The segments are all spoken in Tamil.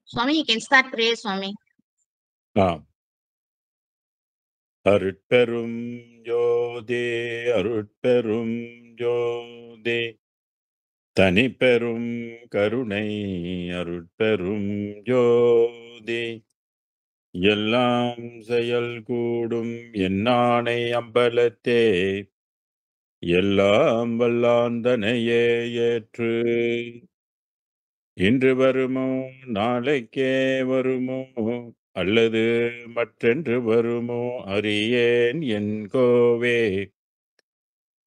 Swami, you can start prayer, Swami. ஆம். அருட்பெரும் ஜோதி அருட்பெரும் ஜோதி தனிப்பெரும் கருணை அருட்பெரும் ஜோதி எல்லாம் செயல் கூடும் என்னானை அம்பலத்தே எல்லாம் வல்லாந்தனையே ஏற்று இன்று வருமோ நாளைக்கே வருமோ அல்லது மற்றென்று வருமோ அறியேன் என் கோவே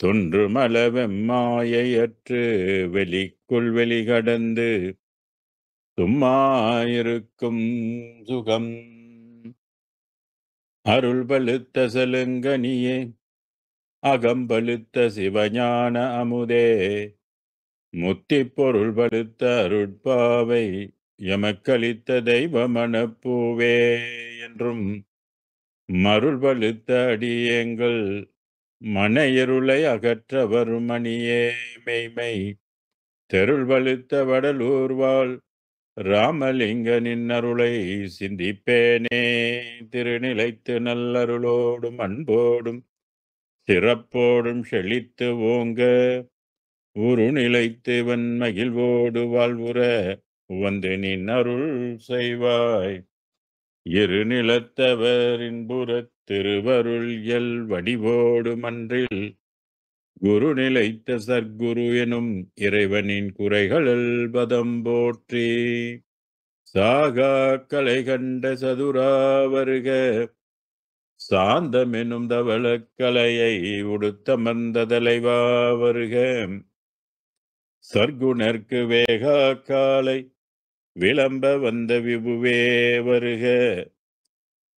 தொன்று மலவெம்மாயையற்று வெளிக்குள் வெளிகடந்து சும்மாயிருக்கும் சுகம் அருள் பழுத்த செலுங்கனியே அகம்பழுத்த சிவஞான அமுதே முத்தி பொருள் பழுத்த அருட்பாவை எமக்களித்த தெய்வ மனப்பூவே என்றும் மருள் பழுத்த அடியேங்கள் மனையருளை அகற்ற வரும் மணியே மெய்மை தெருள் பழுத்த வடலூர் வாழ் ராமலிங்கனின் அருளை சிந்திப்பேனே திருநிலைத்து நல்லருளோடும் அன்போடும் சிறப்போடும் செழித்து ஓங்க உரு நிலைத்து வன்மகிழ்வோடு வாழ்வுற வந்து நின் அருள் செய்வாய் இரு நிலத்தவரின் புறத் திருவருள் எல் வடிவோடு மன்றில் குரு நிலைத்த சர்க்குரு எனும் இறைவனின் குறைகளில் பதம் போற்றி சாகா கலை கண்ட சதுரா வருக சாந்தமெனும் தவளக்கலையை உடுத்தமர்ந்த தலைவா வருக சர்க்குணர்க்கு வேகா காலை விளம்ப வந்த விபுவே வருக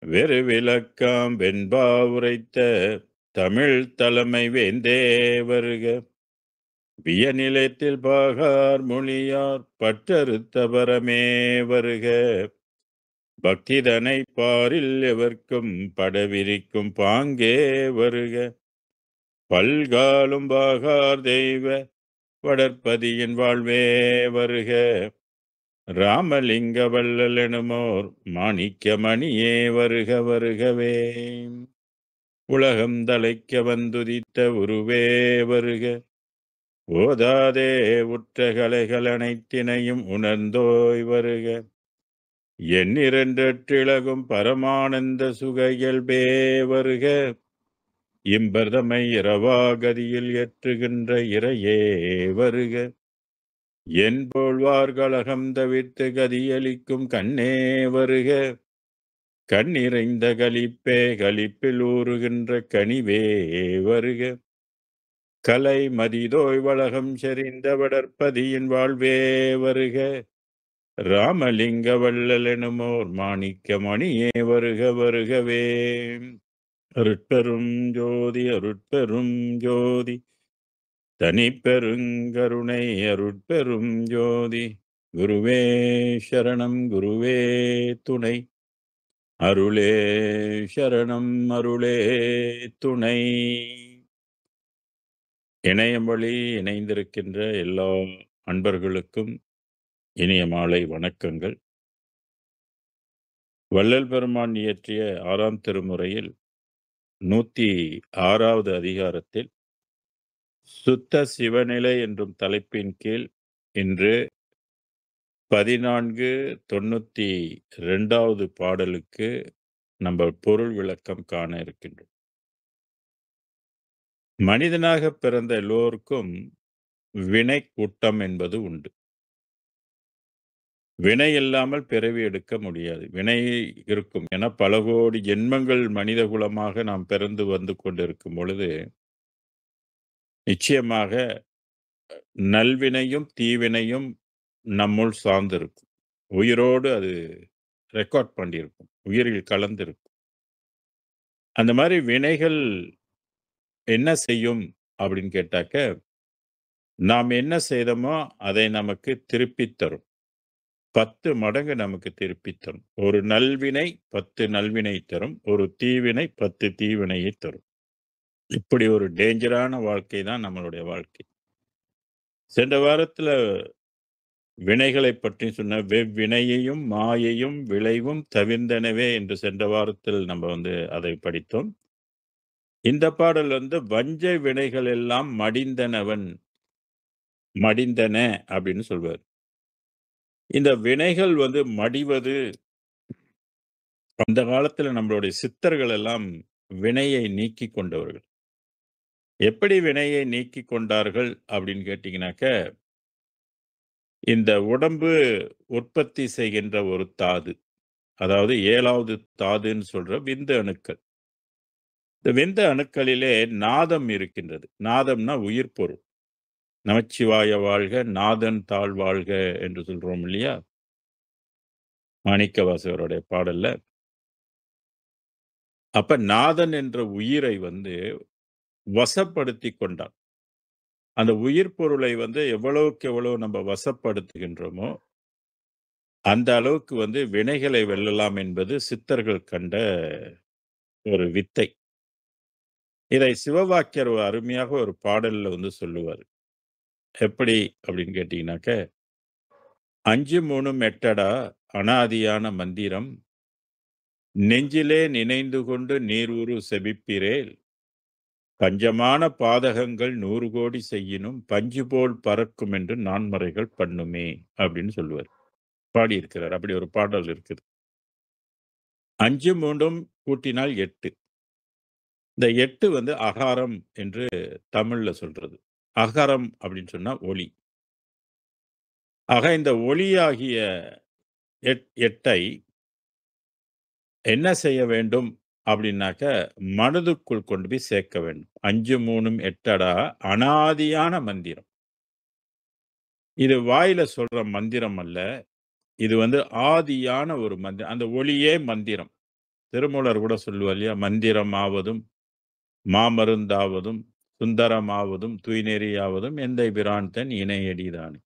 வெறு விளக்காம் வெண்பா உரைத்த தமிழ் தலைமை வேந்தே வருக வியநிலையத்தில் பாகார் மொழியார் பற்றறுத்த பரமே வருக பக்திதனை பாரில் எவர்க்கும் படவிரிக்கும் பாங்கே வருக பல்காலும் பாகார் தெய்வ வடற்பதியின் வாழ்வே வருக ராமலிங்க வள்ளல் எனுமோர் மாணிக்க மணியே வருக வருகவே உலகம் தலைக்க வந்துதித்த உருவே வருக ஓதாதே உற்ற கலைகள் அனைத்தினையும் உணர்ந்தோய் வருக எண்ணிரண்டற்றிலகும் பரமானந்த சுக இயல்பே வருக இம்பர்தமை இரவாகதியில் ஏற்றுகின்ற இறையே வருக என் போல்வார்களகம் தவிர்த்து கதியளிக்கும் கண்ணே வருக கண்ணிறைந்த கலிப்பே கலிப்பில் ஊறுகின்ற கனிவே வருக கலை மதிதோய் வளகம் செறிந்த வடற்பதியின் வாழ்வே வருக ராமலிங்க வள்ளல் எனுமோர் மாணிக்க மணியே வருக வருகவே அருட்பெரும் ஜோதி அருட்பெரும் ஜோதி தனிப்பெருங்கருணை அருட்பெரும் ஜோதி குருவே சரணம் குருவே துணை அருளே சரணம் அருளே துணை. இணையம் வழி இணைந்திருக்கின்ற எல்லா அன்பர்களுக்கும் இனிய மாலை வணக்கங்கள். வள்ளல் பெருமான் இயற்றிய 6ஆம் திருமுறையில் 106வது அதிகாரத்தில் சுத்த சிவநிலை என்றும் தலைப்பின் கீழ் இன்று 1492வது பாடலுக்கு நம்ம பொருள் விளக்கம் காண இருக்கின்றோம். மனிதனாக பிறந்த எல்லோருக்கும் வினை கூட்டம் என்பது உண்டு. வினை இல்லாமல் பிறவி எடுக்க முடியாது. வினை இருக்கும். என பல கோடி ஜென்மங்கள் மனித குலமாக நாம் பிறந்து வந்து கொண்டிருக்கும் பொழுது நிச்சயமாக நல்வினையும் தீவினையும் நம்முள் சார்ந்திருக்கும். உயிரோடு அது ரெக்கார்ட் பண்ணியிருக்கும், உயிரில் கலந்திருக்கும். அந்த மாதிரி வினைகள் என்ன செய்யும் அப்படின்னு கேட்டாக்க, நாம் என்ன செய்தோமோ அதை நமக்கு திருப்பி தரும். 10 மடங்கு நமக்கு திருப்பி தரும். ஒரு நல்வினை 10 நல்வினை தரும், ஒரு தீவினை 10 தீவினையை தரும். இப்படி ஒரு டேஞ்சரான வாழ்க்கை தான் நம்மளுடைய வாழ்க்கை. சென்ற வாரத்துல வினைகளைப் பற்றி சொன்ன வெவ்வினையையும் மாயையும் விளைவும் தவிர்ந்தனவே என்று சென்ற வாரத்தில் நம்ம அதை படித்தோம். இந்த பாடல் வஞ்ச வினைகள் எல்லாம் மடிந்தன அப்படின்னு சொல்வார். இந்த வினைகள் மடிவது, அந்த காலத்துல நம்மளுடைய சித்தர்கள் எல்லாம் வினையை நீக்கிக் கொண்டவர்கள். எப்படி வினையை நீக்கிக் கொண்டார்கள் அப்படின்னு கேட்டீங்கன்னாக்க, இந்த உடம்பு உற்பத்தி செய்கின்ற ஒரு தாது, அதாவது 7வது தாதுன்னு சொல்ற விந்து அணுக்கள். இந்த விந்து அணுக்களிலே நாதம் இருக்கின்றது. நாதம்னா உயிர் பொருள். நமச்சிவாய வாழ்க, நாதன் தாழ் வாழ்க என்று சொல்றோம் இல்லையா? மாணிக்கவாசகருடைய பாடல்ல. அப்ப நாதன் என்ற உயிரை வசப்படுத்திக் கொண்டான். அந்த உயிர் பொருளை எவ்வளவுக்கு எவ்வளவு நம்ம வசப்படுத்துகின்றோமோ, அந்த அளவுக்கு வினைகளை வெல்லலாம் என்பது சித்தர்கள் கண்ட ஒரு வித்தை. இதை சிவவாக்கியர் ஒரு அருமையாக ஒரு பாடல்ல சொல்லுவாரு. எப்படி அப்படின்னு கேட்டீங்கன்னாக்க, 5 3 எட்டடா அனாதியான மந்திரம், நெஞ்சிலே நினைந்து கொண்டு நீர்வுரு செபிப்பிரேல், பஞ்சமான பாதகங்கள் 100 கோடி செய்யினும் பஞ்சு போல் பறக்கும் என்று நான்மறைகள் பண்ணுமே அப்படின்னு சொல்லுவார். பாடியிருக்கிறார். அப்படி ஒரு பாடல் இருக்குது. 5 3 கூட்டினால் 8. இந்த 8 அகாரம் என்று தமிழ்ல சொல்றது. அகரம் அப்படின்னு சொன்னா ஒளி. ஆக இந்த ஒளியாகிய 8ஐ என்ன செய்ய வேண்டும் அப்படின்னாக்க, மனதுக்குள் கொண்டு போய் சேர்க்க வேண்டும். 5 3 எட்டடா அனாதியான மந்திரம். இது வாயில சொல்ற மந்திரம் அல்ல. இது ஆதியான ஒரு மந்திரம். அந்த ஒளியே மந்திரம். திருமூலர் கூட சொல்லுவார் இல்லையா? மந்திரமாவதும் மாமருந்தாவதும் சுந்தரமாவதும் தூய்நெறியாவதும் எந்தை பிரான் தன் இணையடிதானே.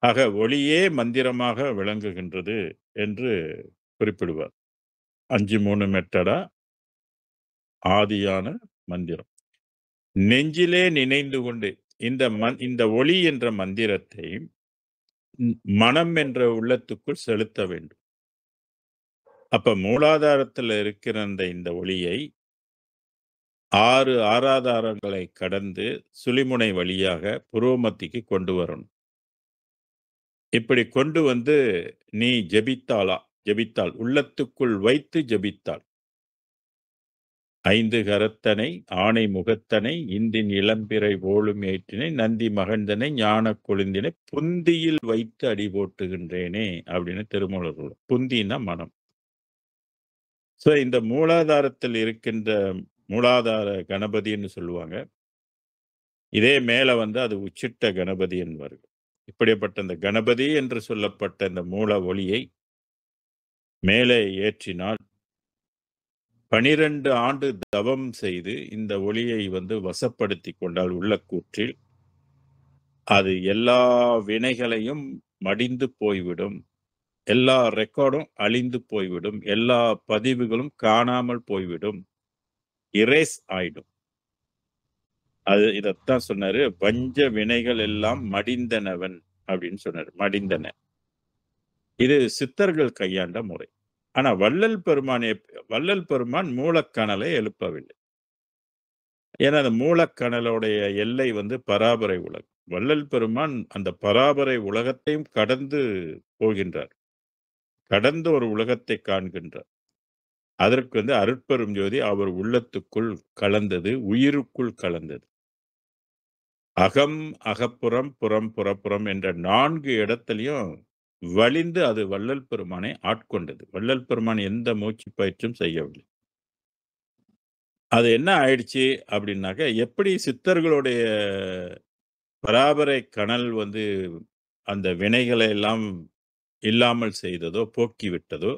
ஆக ஒளியே மந்திரமாக விளங்குகின்றது என்று குறிப்பிடுவார். 5 3 மெட்டடா ஆதியான மந்திரம். நெஞ்சிலே நினைந்து கொண்டு இந்த ஒளி என்ற மந்திரத்தை மனம் என்ற உள்ளத்துக்குள் செலுத்த வேண்டும். அப்ப மூலாதாரத்தில் இருக்கிற இந்த ஒளியை 6 ஆராதாரங்களை கடந்து சுழிமுனை வழியாக புருவமத்திக்கு கொண்டு வரணும். இப்படி கொண்டு நீ ஜெபித்தாள், உள்ளத்துக்குள் வைத்து ஜெபித்தாள். 5 கரத்தனை ஆணை முகத்தனை இந்தின் இளம்பிறை போலும் ஏற்றினை நந்தி மகந்தனை ஞான கொழுந்தினை புந்தியில் வைத்து அடி போட்டுகின்றேனே அப்படின்னு திருமூலர். புந்தினா மனம். சோ இந்த மூலாதாரத்தில் இருக்கின்ற மூலாதார கணபதின்னு சொல்லுவாங்க. இதே மேல அது உச்சிட்ட கணபதி என்பார்கள். இப்படிப்பட்ட இந்த கணபதி என்று சொல்லப்பட்ட இந்த மூல ஒளியை மேலே ஏற்றினால் 12 ஆண்டு தவம் செய்து இந்த ஒளியை வசப்படுத்தி கொண்டால் உள்ளக்கூற்றில், அது எல்லா வினைகளையும் மடிந்து போய்விடும். எல்லா ரெக்கார்டும் அழிந்து போய்விடும். எல்லா பதிவுகளும் காணாமல் போய்விடும். இரேஸ் ஆயிடும். இதத்தான் சொன்னாரு. வஞ்ச வினைகள் எல்லாம் மடிந்தனவன் அப்படின்னு சொன்னாரு. மடிந்தன. இது சித்தர்கள் கையாண்ட முறை. ஆனா வள்ளல் பெருமான் மூலக்கணலை எழுப்பவில்லை. ஏன்னா அந்த மூலக்கணலுடைய எல்லை பராபரை உலகம். வள்ளல் பெருமான் அந்த பராபரை உலகத்தையும் கடந்து போகின்றார். கடந்து ஒரு உலகத்தை காண்கின்றார். அதற்கு அருட்பெரும் ஜோதி அவர் உள்ளத்துக்குள் கலந்தது, உயிருக்குள் கலந்தது. அகம் அகப்புறம் புறம் புறப்புறம் என்ற 4 இடத்திலையும் வலிந்து அது வள்ளல் பெருமானை ஆட்கொண்டது. வள்ளல் பெருமான் எந்த மூச்சு பயிற்சியும் செய்யவில்லை. அது என்ன ஆயிடுச்சு அப்படின்னாக்க, எப்படி சித்தர்களுடைய பராபரை கணல் அந்த வினைகளை எல்லாம் இல்லாமல் செய்ததோ, போக்கி விட்டதோ,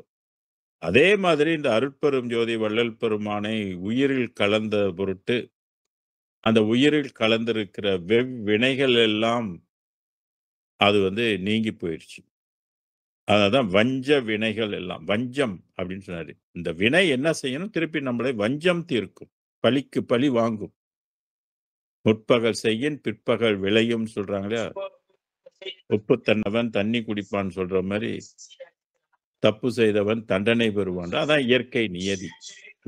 அதே மாதிரி இந்த அருட்பெரும் ஜோதி வள்ளல் பெருமானை உயிரில் கலந்த பொருட்டு அந்த உயிரில் கலந்திருக்கிற வினைகள் எல்லாம் அது நீங்கி போயிடுச்சு. அதான் வஞ்ச வினைகள் எல்லாம். வஞ்சம் அப்படின்னு சொன்னாரு. இந்த வினை என்ன செய்யணும்? திருப்பி நம்மளை வஞ்சம் தீர்க்கும். பழிக்கு பழி வாங்கும். முற்பகல் செய்யின் பிற்பகல் விளையும் சொல்றாங்களே. உப்பு தன்னவன் தண்ணி குடிப்பான்னு சொல்ற மாதிரி தப்பு செய்தவன் தண்டனை பெறுவான். அதான் இயற்கை நியதி.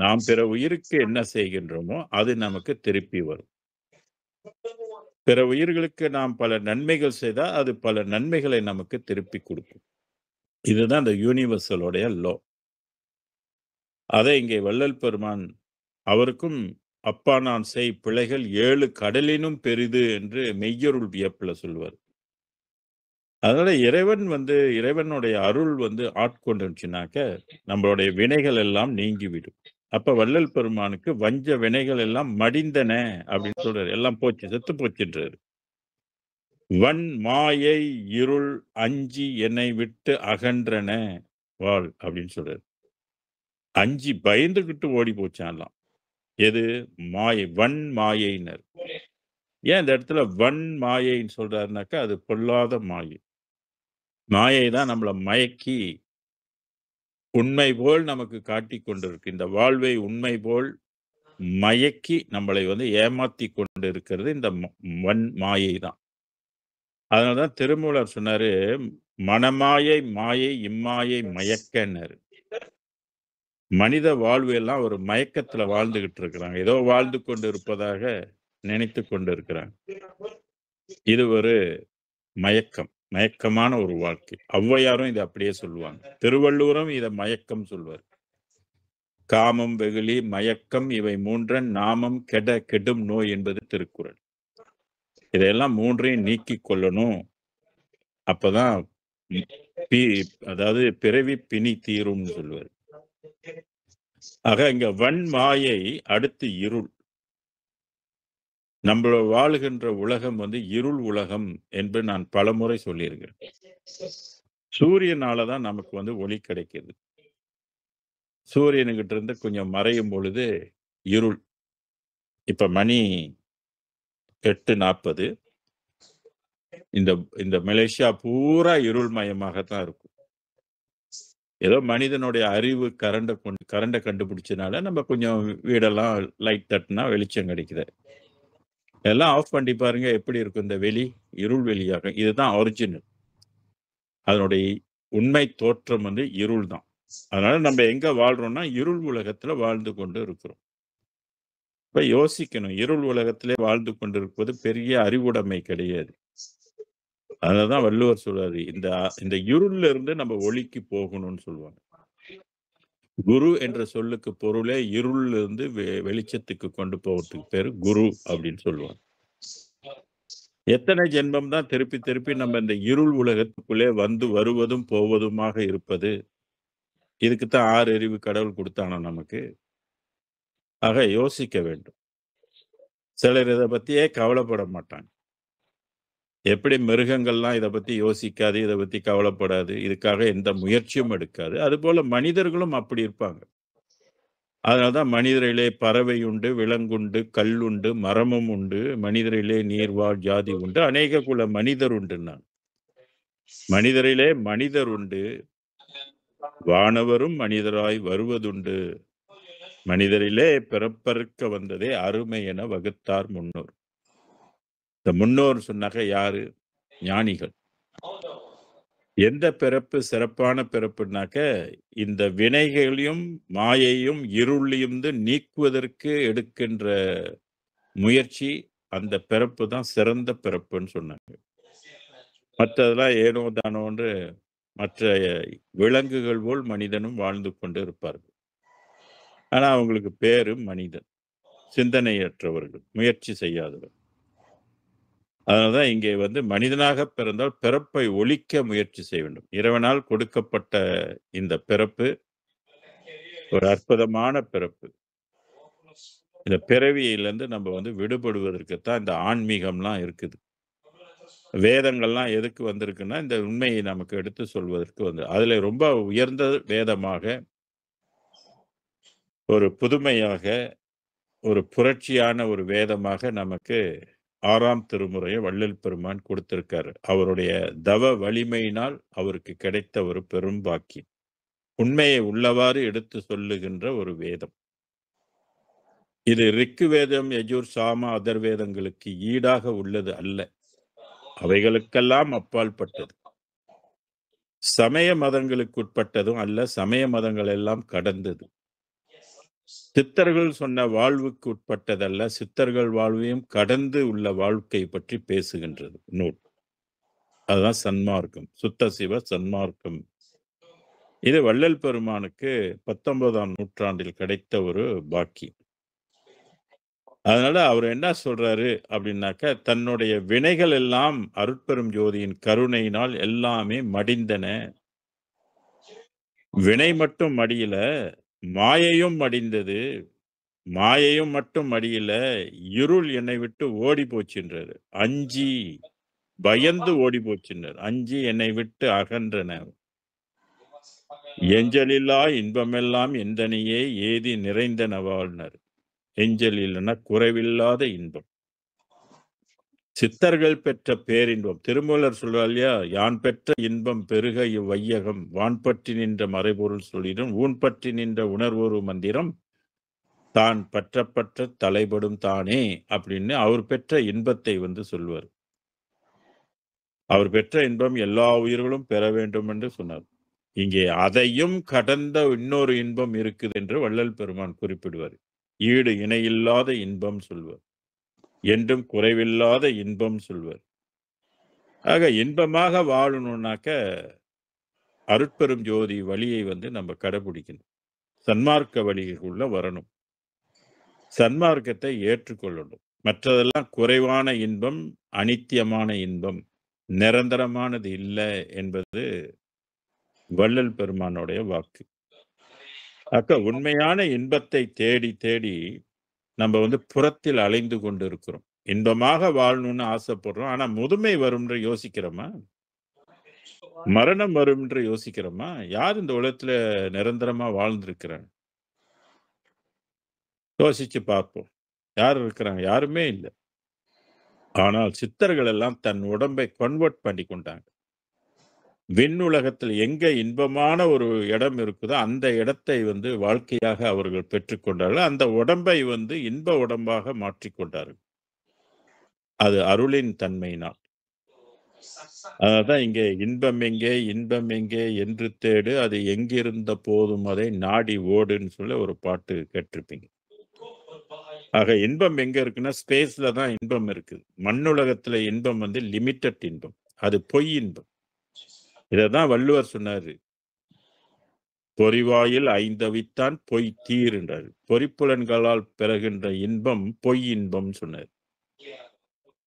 நாம் பிற உயிருக்கு என்ன செய்கின்றோமோ அது நமக்கு திருப்பி வரும். பிற உயிர்களுக்கு நாம் பல நன்மைகள் செய்தால் அது பல நன்மைகளை நமக்கு திருப்பி கொடுக்கும். இதுதான் இந்த யூனிவர்சலோடைய லோ. அதை இங்கே வள்ளல் பெருமான் அவருக்கும் அப்பா நான் செய் பிழைகள் 7 கடலினும் பெரிது என்று மெய்யருள் வியப்புல சொல்லுவார். அதனால இறைவனுடைய அருள் ஆட்கொண்டுச்சுனாக்க நம்மளுடைய வினைகள் எல்லாம் நீங்கிவிடும். அப்ப வள்ளல் பெருமானுக்கு வஞ்ச வினைகள் எல்லாம் மடிந்தன அப்படின்னு சொல்றாரு. எல்லாம் போச்சு, செத்து போச்சுன்றாரு. வன் மாயை இருள் அஞ்சி என்னை விட்டு அகன்றன வாழ் அப்படின்னு சொல்றாரு. அஞ்சி பயந்துகிட்டு ஓடி போச்சான்லாம். எது? மாயை, வன் மாயைனர். ஏன் இந்த இடத்துல வன் மாயைன்னு சொல்றாருனாக்கா அது பொல்லாத மாயை. மாயை தான் நம்மளை மயக்கி உண்மை போல் நமக்கு காட்டி கொண்டிருக்கு. இந்த வாழ்வை உண்மை போல் மயக்கி நம்மளை ஏமாத்தி கொண்டு இருக்கிறது இந்த வன் மாயை தான். அதனாலதான் திருமூலர் சொன்னாரு, மனமாயை மாயை இம்மாயை மயக்கன்னாரு. மனித வாழ்வு எல்லாம் ஒரு மயக்கத்துல வாழ்ந்துகிட்டு இருக்கிறாங்க. ஏதோ வாழ்ந்து கொண்டு இருப்பதாக நினைத்து கொண்டு இருக்கிறாங்க. இது ஒரு மயக்கம், மயக்கமான ஒரு வாழ்க்கை. ஔவையாரும் இதை அப்படியே சொல்லுவாங்க. திருவள்ளுவரும் இதை மயக்கம் சொல்வார். காமம் வெகுளி மயக்கம் இவை மூன்றன் நாமம் கெட கெடும் நோய் என்பது திருக்குறள். இதையெல்லாம் மூன்றையும் நீக்கி கொள்ளணும். அப்பதான் அதாவது பிறவி பிணி தீரும்னு சொல்லுவார். ஆக இங்க வன் மாயை, அடுத்து இருள். நம்ம வாழுகின்ற உலகம் இருள் உலகம் என்று நான் பலமுறை சொல்லியிருக்கிறேன். சூரியனாலதான் நமக்கு ஒளி கிடைக்கிறது. சூரியனுக்கிட்ட இருந்து கொஞ்சம் மறையும் பொழுது இருள். இப்ப மணி 8:40. இந்த மலேசியா பூரா இருள் மயமாகத்தான் இருக்கும். ஏதோ மனிதனுடைய அறிவு கரண்டை கண்டுபிடிச்சனால நம்ம கொஞ்சம் வீடெல்லாம் லைட் தட்டினா வெளிச்சம் கிடைக்குது. எல்லாம் ஆஃப் பண்ணி பாருங்க, எப்படி இருக்கும் இந்த வெளி? இருள் வெளியாக. இதுதான் ஒரிஜினல். அதனுடைய உண்மை தோற்றம் இருள் தான். அதனால நம்ம எங்க வாழ்றோம்னா இருள் உலகத்துல வாழ்ந்து கொண்டு இருக்கிறோம். இப்ப யோசிக்கணும், இருள் உலகத்திலே வாழ்ந்து கொண்டு இருப்பது பெரிய அறிவுடைமை கிடையாது. அதனாலதான் வள்ளுவர் சொல்றாரு, இந்த இருள்ல இருந்து நம்ம ஒளிக்கு போகணும்னு சொல்லுவாங்க. குரு என்ற சொல்லுக்கு பொருளே இருள்ல இருந்து வெளிச்சத்துக்கு கொண்டு போவதுக்கு பேரு குரு அப்படின்னு சொல்லுவாங்க. எத்தனை ஜென்மம் தான் திருப்பி திருப்பி நம்ம இந்த இருள் உலகத்துக்குள்ளே வருவதும் போவதுமாக இருப்பது? இதுக்குத்தான் 6 அறிவு கடவுள் கொடுத்தானோ நமக்கு. ஆக யோசிக்க வேண்டும். சிலர் இதை பத்தியே கவலைப்பட மாட்டாங்க. எப்படி மிருகங்கள்லாம் இதை பத்தி யோசிக்காது, இதை பத்தி கவலைப்படாது, இதுக்காக எந்த முயற்சியும் எடுக்காது, அதுபோல மனிதர்களும் அப்படி இருப்பாங்க. அதனால்தான் மனிதரிலே பறவை உண்டு, விலங்குண்டு, கல்லுண்டு, மரமும் உண்டு, மனிதரிலே நீர்வாழ் ஜாதி உண்டு, அநேக குல மனிதர் உண்டுன்னா. மனிதரிலே மனிதர் உண்டு, வானவரும் மனிதராய் வருவதுண்டு, மனிதரிலே பிறப்பறுக்க வந்ததே அருமை என வகுத்தார் முன்னோர். இந்த முன்னோர் சொன்னாக்க யாரு? ஞானிகள். எந்த பிறப்பு சிறப்பான பிறப்புனாக்க, இந்த வினைகளையும் மாயையும் இருளையும் நீக்குவதற்கு எடுக்கின்ற முயற்சி, அந்த பிறப்பு தான் சிறந்த பிறப்புன்னு சொன்னாங்க. மற்றதெல்லாம் ஏனோ தானோன்று மற்ற விலங்குகள் போல் மனிதனும் வாழ்ந்து கொண்டு இருப்பார்கள். ஆனா அவங்களுக்கு பேரு மனிதன். சிந்தனையற்றவர்கள், முயற்சி செய்யாதவர். அதனால்தான் இங்கே மனிதனாக பிறந்தால் பிறப்பை ஒழிக்க முயற்சி செய்ய வேண்டும். இறைவனால் கொடுக்கப்பட்ட இந்த பிறப்பு ஒரு அற்புதமான பிறப்பு. இந்த பிறவியிலிருந்து நம்ம விடுபடுவதற்குத்தான் இந்த ஆன்மீகம்லாம் இருக்குது. வேதங்கள்லாம் எதுக்கு வந்திருக்குன்னா, இந்த உண்மையை நமக்கு எடுத்து சொல்வதற்கு அதுல ரொம்ப உயர்ந்த வேதமாக, ஒரு புதுமையாக, ஒரு புரட்சியான ஒரு வேதமாக நமக்கு 6ஆம் திருமுறையை வள்ளல் பெருமான் கொடுத்திருக்காரு. அவருடைய தவ வலிமையினால் அவருக்கு கிடைத்த ஒரு பெரும் பாக்கியம். உண்மையை உள்ளவாறு எடுத்து சொல்லுகின்ற ஒரு வேதம். இது ரிக்கு வேதம், யஜுர், சாம, அதர் வேதங்களுக்கு ஈடாக உள்ளது அல்ல. அவைகளுக்கெல்லாம் அப்பாற்பட்டது. சமய மதங்களுக்கு உட்பட்டதும் அல்ல, சமய மதங்கள் எல்லாம் கடந்தது. சித்தர்கள் சொன்ன வாழ்வுக்கு உட்பட்டதல்ல, சித்தர்கள் வாழ்வையும் கடந்து உள்ள வாழ்க்கை பற்றி பேசுகின்றது நூல். அதுதான் சன்மார்க்கம். சுத்த சிவ சன்மார்க்கம். இது வள்ளல் பெருமானுக்கு 19ஆம் நூற்றாண்டில் கிடைத்த ஒரு பாக்கியம். அதனால அவர் என்ன சொல்றாரு அப்படின்னாக்க, தன்னுடைய வினைகள் எல்லாம் அருட்பெரும் ஜோதியின் கருணையினால் எல்லாமே மடிந்தன. வினை மட்டும் மடியல, மாயையும் மடிந்தது. மாயையும் மட்டும் மடியல, இருள் என்னை விட்டு ஓடி போச்சுன்றாரு. அஞ்சி பயந்து ஓடி போச்சுன்றார். அஞ்சி என்னை விட்டு அகன்றன. எஞ்சலில்லா இன்பமெல்லாம் எந்தனையே ஏதி நிறைந்தனவாள்னர். எஞ்சல் இல்லைன்னா குறைவில்லாத இன்பம். சித்தர்கள் பெற்ற பேரின்பம். திருமூலர் சொல்றார் இல்லையா, யான் பெற்ற இன்பம் பெருக இவ்வையகம் வான்பற்றி நின்ற மறைபொருள் சொல்லிடும் ஊன்பற்றி நின்ற உணர்வொரு மந்திரம் தான் பற்ற தலைபடும் தானே அப்படின்னு அவர் பெற்ற இன்பத்தை சொல்வார். அவர் பெற்ற இன்பம் எல்லா உயிர்களும் பெற வேண்டும் என்று சொன்னார். இங்கே அதையும் கடந்த இன்னொரு இன்பம் இருக்குது என்று வள்ளல் பெருமான் குறிப்பிடுவார். ஈடு இணையில்லாத இன்பம் சொல்வார். என்றும் குறைவில்லாத இன்பம் சொல்வார். ஆக இன்பமாக வாழணும்னாக்க அருட்பெரும் ஜோதி வழியை நம்ம கடைபிடிக்கணும். சன்மார்க்க வழிக்குள்ள வரணும். சன்மார்க்கத்தை ஏற்றுக்கொள்ளணும். மற்றதெல்லாம் குறைவான இன்பம், அனித்தியமான இன்பம், நிரந்தரமானது இல்லை என்பது வள்ளல் பெருமானுடைய வாக்கு. உண்மையான இன்பத்தை தேடி தேடி நம்ம புறத்தில் அலைந்து கொண்டு இருக்கிறோம். இன்பமாக வாழணும்னு ஆசைப்படுறோம். ஆனா முதுமை வரும் என்று யோசிக்கிறோமா? மரணம் வரும் என்று யோசிக்கிறோமா? யார் இந்த உலகத்துல நிரந்தரமா வாழ்ந்திருக்கிறாங்க? யோசிச்சு பார்ப்போம். யார் இருக்கிறாங்க? யாருமே இல்லை. ஆனால் சித்தர்கள் எல்லாம் தன் உடம்பை கன்வெர்ட் பண்ணி கொண்டாங்க. விண்ணுலகத்தில் எங்க இன்பமான ஒரு இடம் இருக்குதோ அந்த இடத்தை வாழ்க்கையாக அவர்கள் பெற்றுக்கொண்டார்கள். அந்த உடம்பை இன்ப உடம்பாக மாற்றிக்கொண்டார்கள். அது அருளின் தன்மையினால். அதான் இங்கே இன்பம் எங்கே என்று தேடு, அது எங்கிருந்த போதும் அதை நாடி ஓடுன்னு சொல்லி ஒரு பாட்டு கேட்டிருப்பீங்க. ஆக இன்பம் எங்க இருக்குன்னா ஸ்பேஸ்ல தான் இன்பம் இருக்குது. மண்ணுலகத்துல இன்பம் லிமிட்டட் இன்பம். அது பொய் இன்பம். இதான் வள்ளுவர் சொன்னாரு. பொறிவாயில் ஐந்தவித்தான் பொய் தீர் என்றார். பொறிப்புலன்களால் பெறுகின்ற இன்பம் பொய் இன்பம் சொன்னார்.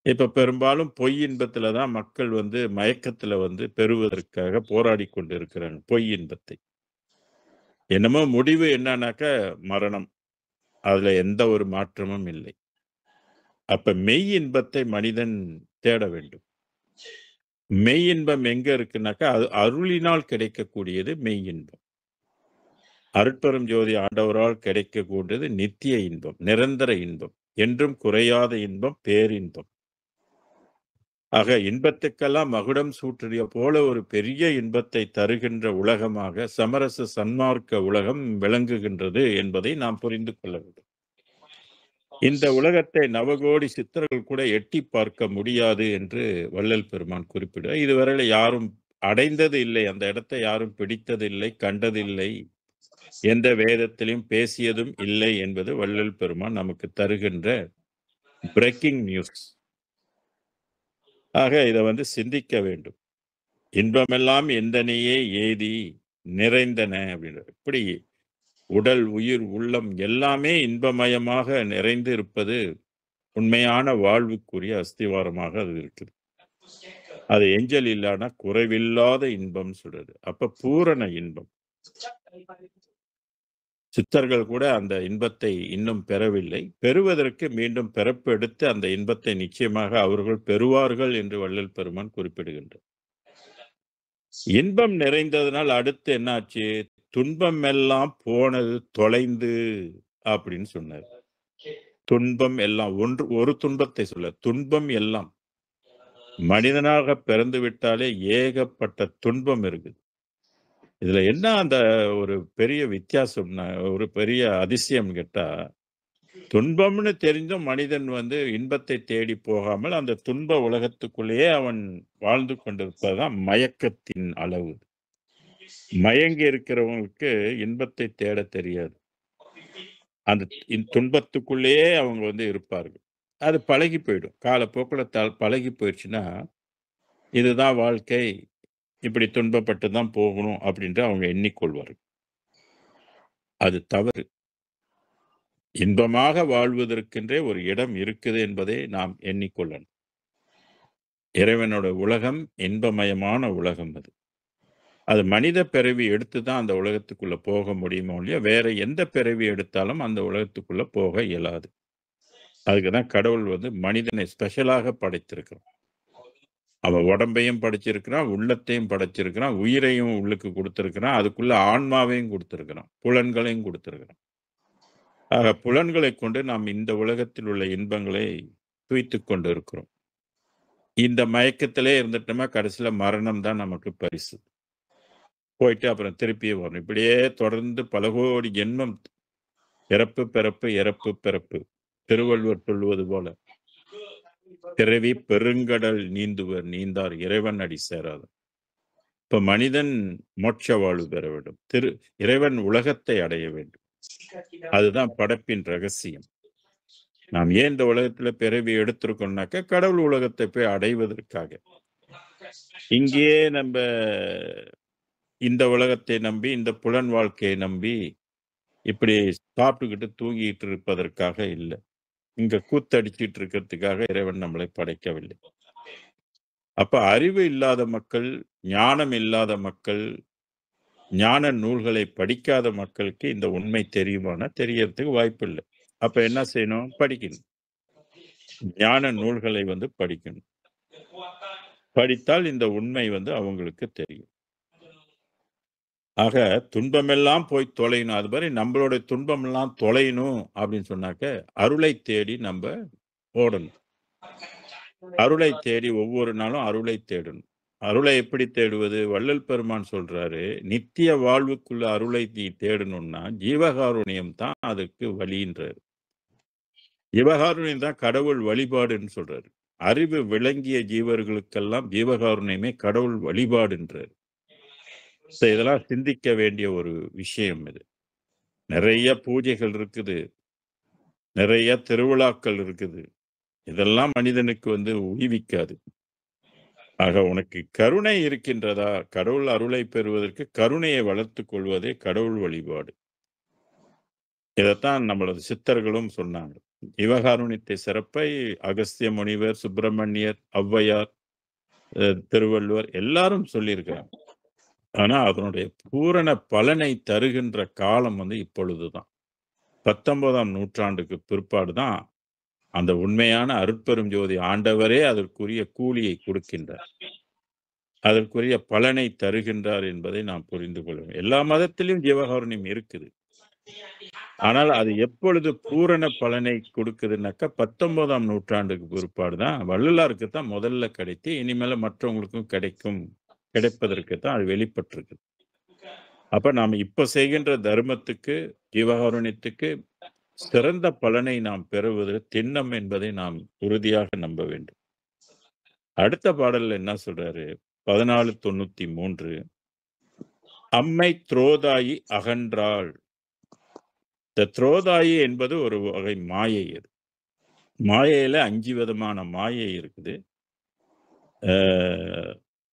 இப்ப பெரும்பாலும் பொய் இன்பத்துலதான் மக்கள் மயக்கத்துல பெறுவதற்காக போராடி கொண்டு இருக்கிறாங்க. பொய் இன்பத்தை. என்னமோ முடிவு என்னன்னாக்க மரணம். அதுல எந்த ஒரு மாற்றமும் இல்லை. அப்ப மெய் இன்பத்தை மனிதன் தேட வேண்டும். மெய் இன்பம் எங்க இருக்குனாக்கா அது அருளினால் கிடைக்கக்கூடியது மெய் இன்பம். அருட்பெரும் ஜோதி ஆண்டவரால் கிடைக்கக்கூடியது நித்திய இன்பம், நிரந்தர இன்பம், என்றும் குறையாத இன்பம், பேரின்பம். ஆக இன்பத்துக்கெல்லாம் மகுடம் சூற்றிய போல ஒரு பெரிய இன்பத்தை தருகின்ற உலகமாக சமரச சன்மார்க்க உலகம் விளங்குகின்றது என்பதை நாம் புரிந்து கொள்ள வேண்டும். இந்த உலகத்தை நவகோடி சித்தர்கள் கூட எட்டி பார்க்க முடியாது என்று வள்ளல் பெருமான் குறிப்பிட. இதுவரையில யாரும் அடைந்தது இல்லை. அந்த இடத்தை யாரும் பிடித்ததில்லை, கண்டதில்லை, எந்த வேதத்திலும் பேசியதும் இல்லை என்பது வள்ளல் பெருமான் நமக்கு தருகின்ற பிரேக்கிங் நியூஸ். ஆக இதை சிந்திக்க வேண்டும். இன்பமெல்லாம் எந்தனையே ஏதி நிறைந்தன அப்படின்ற. இப்படி உடல், உயிர், உள்ளம் எல்லாமே இன்பமயமாக நிறைந்து இருப்பது உண்மையான வாழ்வுக்குரிய அஸ்திவாரமாக அது இருக்குது. அது எஞ்சல் இல்லாத குறைவில்லாத இன்பம் சொல்றது. அப்ப பூரண இன்பம். சித்தர்கள் கூட அந்த இன்பத்தை இன்னும் பெறவில்லை. பெறுவதற்கு மீண்டும் பிறப்பு எடுத்து அந்த இன்பத்தை நிச்சயமாக அவர்கள் பெறுவார்கள் என்று வள்ளல் பெருமான் குறிப்பிடுகின்றார். இன்பம் நிறைந்ததனால் அடுத்து என்னாச்சு? துன்பம் எல்லாம் போனது தொலைந்து அப்படின்னு சொன்னார். துன்பம் எல்லாம் ஒரு துன்பத்தை சொல்ல, துன்பம் எல்லாம். மனிதனாக பிறந்து விட்டாலே ஏகப்பட்ட துன்பம் இருக்குது. இதுல என்ன அந்த ஒரு பெரிய வித்தியாசம்னா, ஒரு பெரிய அதிசயம் கேட்டா, துன்பம்னு தெரிந்தும் மனிதன் இன்பத்தை தேடி போகாமல் அந்த துன்ப உலகத்துக்குள்ளேயே அவன் வாழ்ந்து கொண்டிருப்பதுதான் மயக்கத்தின் அளவு. மயங்கி இருக்கிறவங்களுக்கு இன்பத்தை தேட தெரியாது. அந்த துன்பத்துக்குள்ளேயே அவங்க இருப்பார்கள். அது பழகி போயிடும். காலப்போக்குல பழகி போயிடுச்சுன்னா, இதுதான் வாழ்க்கை. இப்படி துன்பப்பட்டு தான் போகணும் அப்படின்று அவங்க எண்ணிக்கொள்வார்கள். அது தவறு. இன்பமாக வாழ்வதற்கென்றே ஒரு இடம் இருக்குது என்பதை நாம் எண்ணிக்கொள்ளணும். இறைவனோட உலகம் இன்பமயமான உலகம் அது. அது மனித பிறவி எடுத்து தான் அந்த உலகத்துக்குள்ள போக முடியுமோ இல்லையா, வேற எந்த பிறவி எடுத்தாலும் அந்த உலகத்துக்குள்ள போக இயலாது. அதுக்கு தான் கடவுள் மனிதனை ஸ்பெஷலாக படைத்திருக்கிறான். அவன் உடம்பையும் படைச்சிருக்கிறான், உள்ளத்தையும் படைச்சிருக்கிறான், உயிரையும் உள்ளுக்கு கொடுத்திருக்கிறான், அதுக்குள்ள ஆன்மாவையும் கொடுத்திருக்கிறான், புலன்களையும் கொடுத்திருக்கிறான். ஆக புலன்களை கொண்டு நாம் இந்த உலகத்தில் உள்ள இன்பங்களை துய்த்துக் கொண்டு இருக்கிறோம். இந்த மயக்கத்திலே இருந்துட்டோமா கடைசியில மரணம் தான் நமக்கு பரிசு. போயிட்டு அப்புறம் திருப்பியே வரணும். இப்படியே தொடர்ந்து பல கோடி ஜென்மம் இறப்பு பிறப்பு இறப்பு பிறப்பு. திருவள்ளுவர் சொல்லுவது போல பிறவி பெருங்கடல் நீந்துவர் நீந்தார் இறைவன் அடி சேராத. இப்ப மனிதன் மோட்ச வாழ்வு பெற வேண்டும். இறைவன் உலகத்தை அடைய வேண்டும். அதுதான் படைப்பின் ரகசியம். நாம் ஏன் இந்த உலகத்துல பிறவி எடுத்திருக்கோம்னாக்க கடவுள் உலகத்தை போய் அடைவதற்காக. இங்கேயே நம்ம இந்த உலகத்தை நம்பி இந்த புலன் வாழ்க்கையை நம்பி இப்படி சாப்பிட்டுக்கிட்டு தூங்கிட்டு இருப்பதற்காக இல்லை. இங்க கூத்தடிச்சிட்டு இருக்கிறதுக்காக இறைவன் நம்மளை படைக்கவில்லை. அப்ப அறிவு இல்லாத மக்கள், ஞானம் இல்லாத மக்கள், ஞான நூல்களை படிக்காத மக்களுக்கு இந்த உண்மை தெரியுமானா தெரியறதுக்கு வாய்ப்பு இல்லை. அப்ப என்ன செய்யணும்? படிக்கணும். ஞான நூல்களை படிக்கணும். படித்தால் இந்த உண்மை அவங்களுக்கு தெரியும். ஆக துன்பமெல்லாம் போய் தொலையணும். அது மாதிரி நம்மளோட துன்பம் எல்லாம் தொலையணும் அப்படின்னு சொன்னாக்க அருளை தேடி நம்ம ஓடணும். அருளை தேடி ஒவ்வொரு நாளும் அருளை தேடணும். அருளை எப்படி தேடுவது? வள்ளல் பெருமான் சொல்றாரு, நித்திய வாழ்வுக்குள்ள அருளை நீ தேடணும்னா ஜீவகாருண்யம் தான் அதுக்கு வழின்றாரு. ஜீவகாருண்யம் தான் கடவுள் வழிபாடுன்னு சொல்றாரு. அறிவு விளங்கிய ஜீவர்களுக்கெல்லாம் ஜீவகாருண்யமே கடவுள் வழிபாடுன்றாரு. இதெல்லாம் சிந்திக்க வேண்டிய ஒரு விஷயம் இது. நிறைய பூஜைகள் இருக்குது, நிறைய திருவிழாக்கள் இருக்குது. இதெல்லாம் மனிதனுக்கு உய்விக்காது. ஆக உனக்கு கருணை இருக்கின்றதா? கடவுள் அருளை பெறுவதற்கு கருணையை வளர்த்துக் கொள்வதே கடவுள் வழிபாடு. இதைத்தான் நம்மளது சித்தர்களும் சொன்னாங்க. ஜீவகாருண்யத்தை சிறப்பை அகஸ்திய முனிவர், சுப்பிரமணியர், ஔவையார், திருவள்ளுவர் எல்லாரும் சொல்லியிருக்கிறாங்க. ஆனா அதனுடைய பூரண பலனை தருகின்ற காலம் இப்பொழுதுதான். 19ஆம் நூற்றாண்டுக்கு பிற்பாடு தான் அந்த உண்மையான அருட்பெரும் ஜோதி ஆண்டவரே அதற்குரிய கூலியை கொடுக்கின்றார், அதற்குரிய பலனை தருகின்றார் என்பதை நாம் புரிந்து கொள்வோம். எல்லா மதத்திலும் ஜீவகாருண்யம் இருக்குது. ஆனால் அது எப்பொழுது பூரண பலனை கொடுக்குதுன்னாக்கா 19ஆம் நூற்றாண்டுக்கு பிற்பாடு தான். வள்ளலாருக்கு தான் முதல்ல கிடைத்து இனிமேல மற்றவங்களுக்கும் கிடைப்பதற்கு தான் அது வெளிப்பட்டிருக்கு. அப்ப நாம் இப்ப செய்கின்ற தர்மத்துக்கு, ஜீவகாருண்யத்துக்கு சிறந்த பலனை நாம் பெறுவது திண்ணம் என்பதை நாம் உறுதியாக நம்ப வேண்டும். அடுத்த பாடல்ல என்ன சொல்றாரு? 1493 அம்மை துரோதாயி அகன்றாள். இந்த துரோதாயி என்பது ஒரு வகை மாயை. அது மாயையில 5 விதமான மாயை இருக்குது.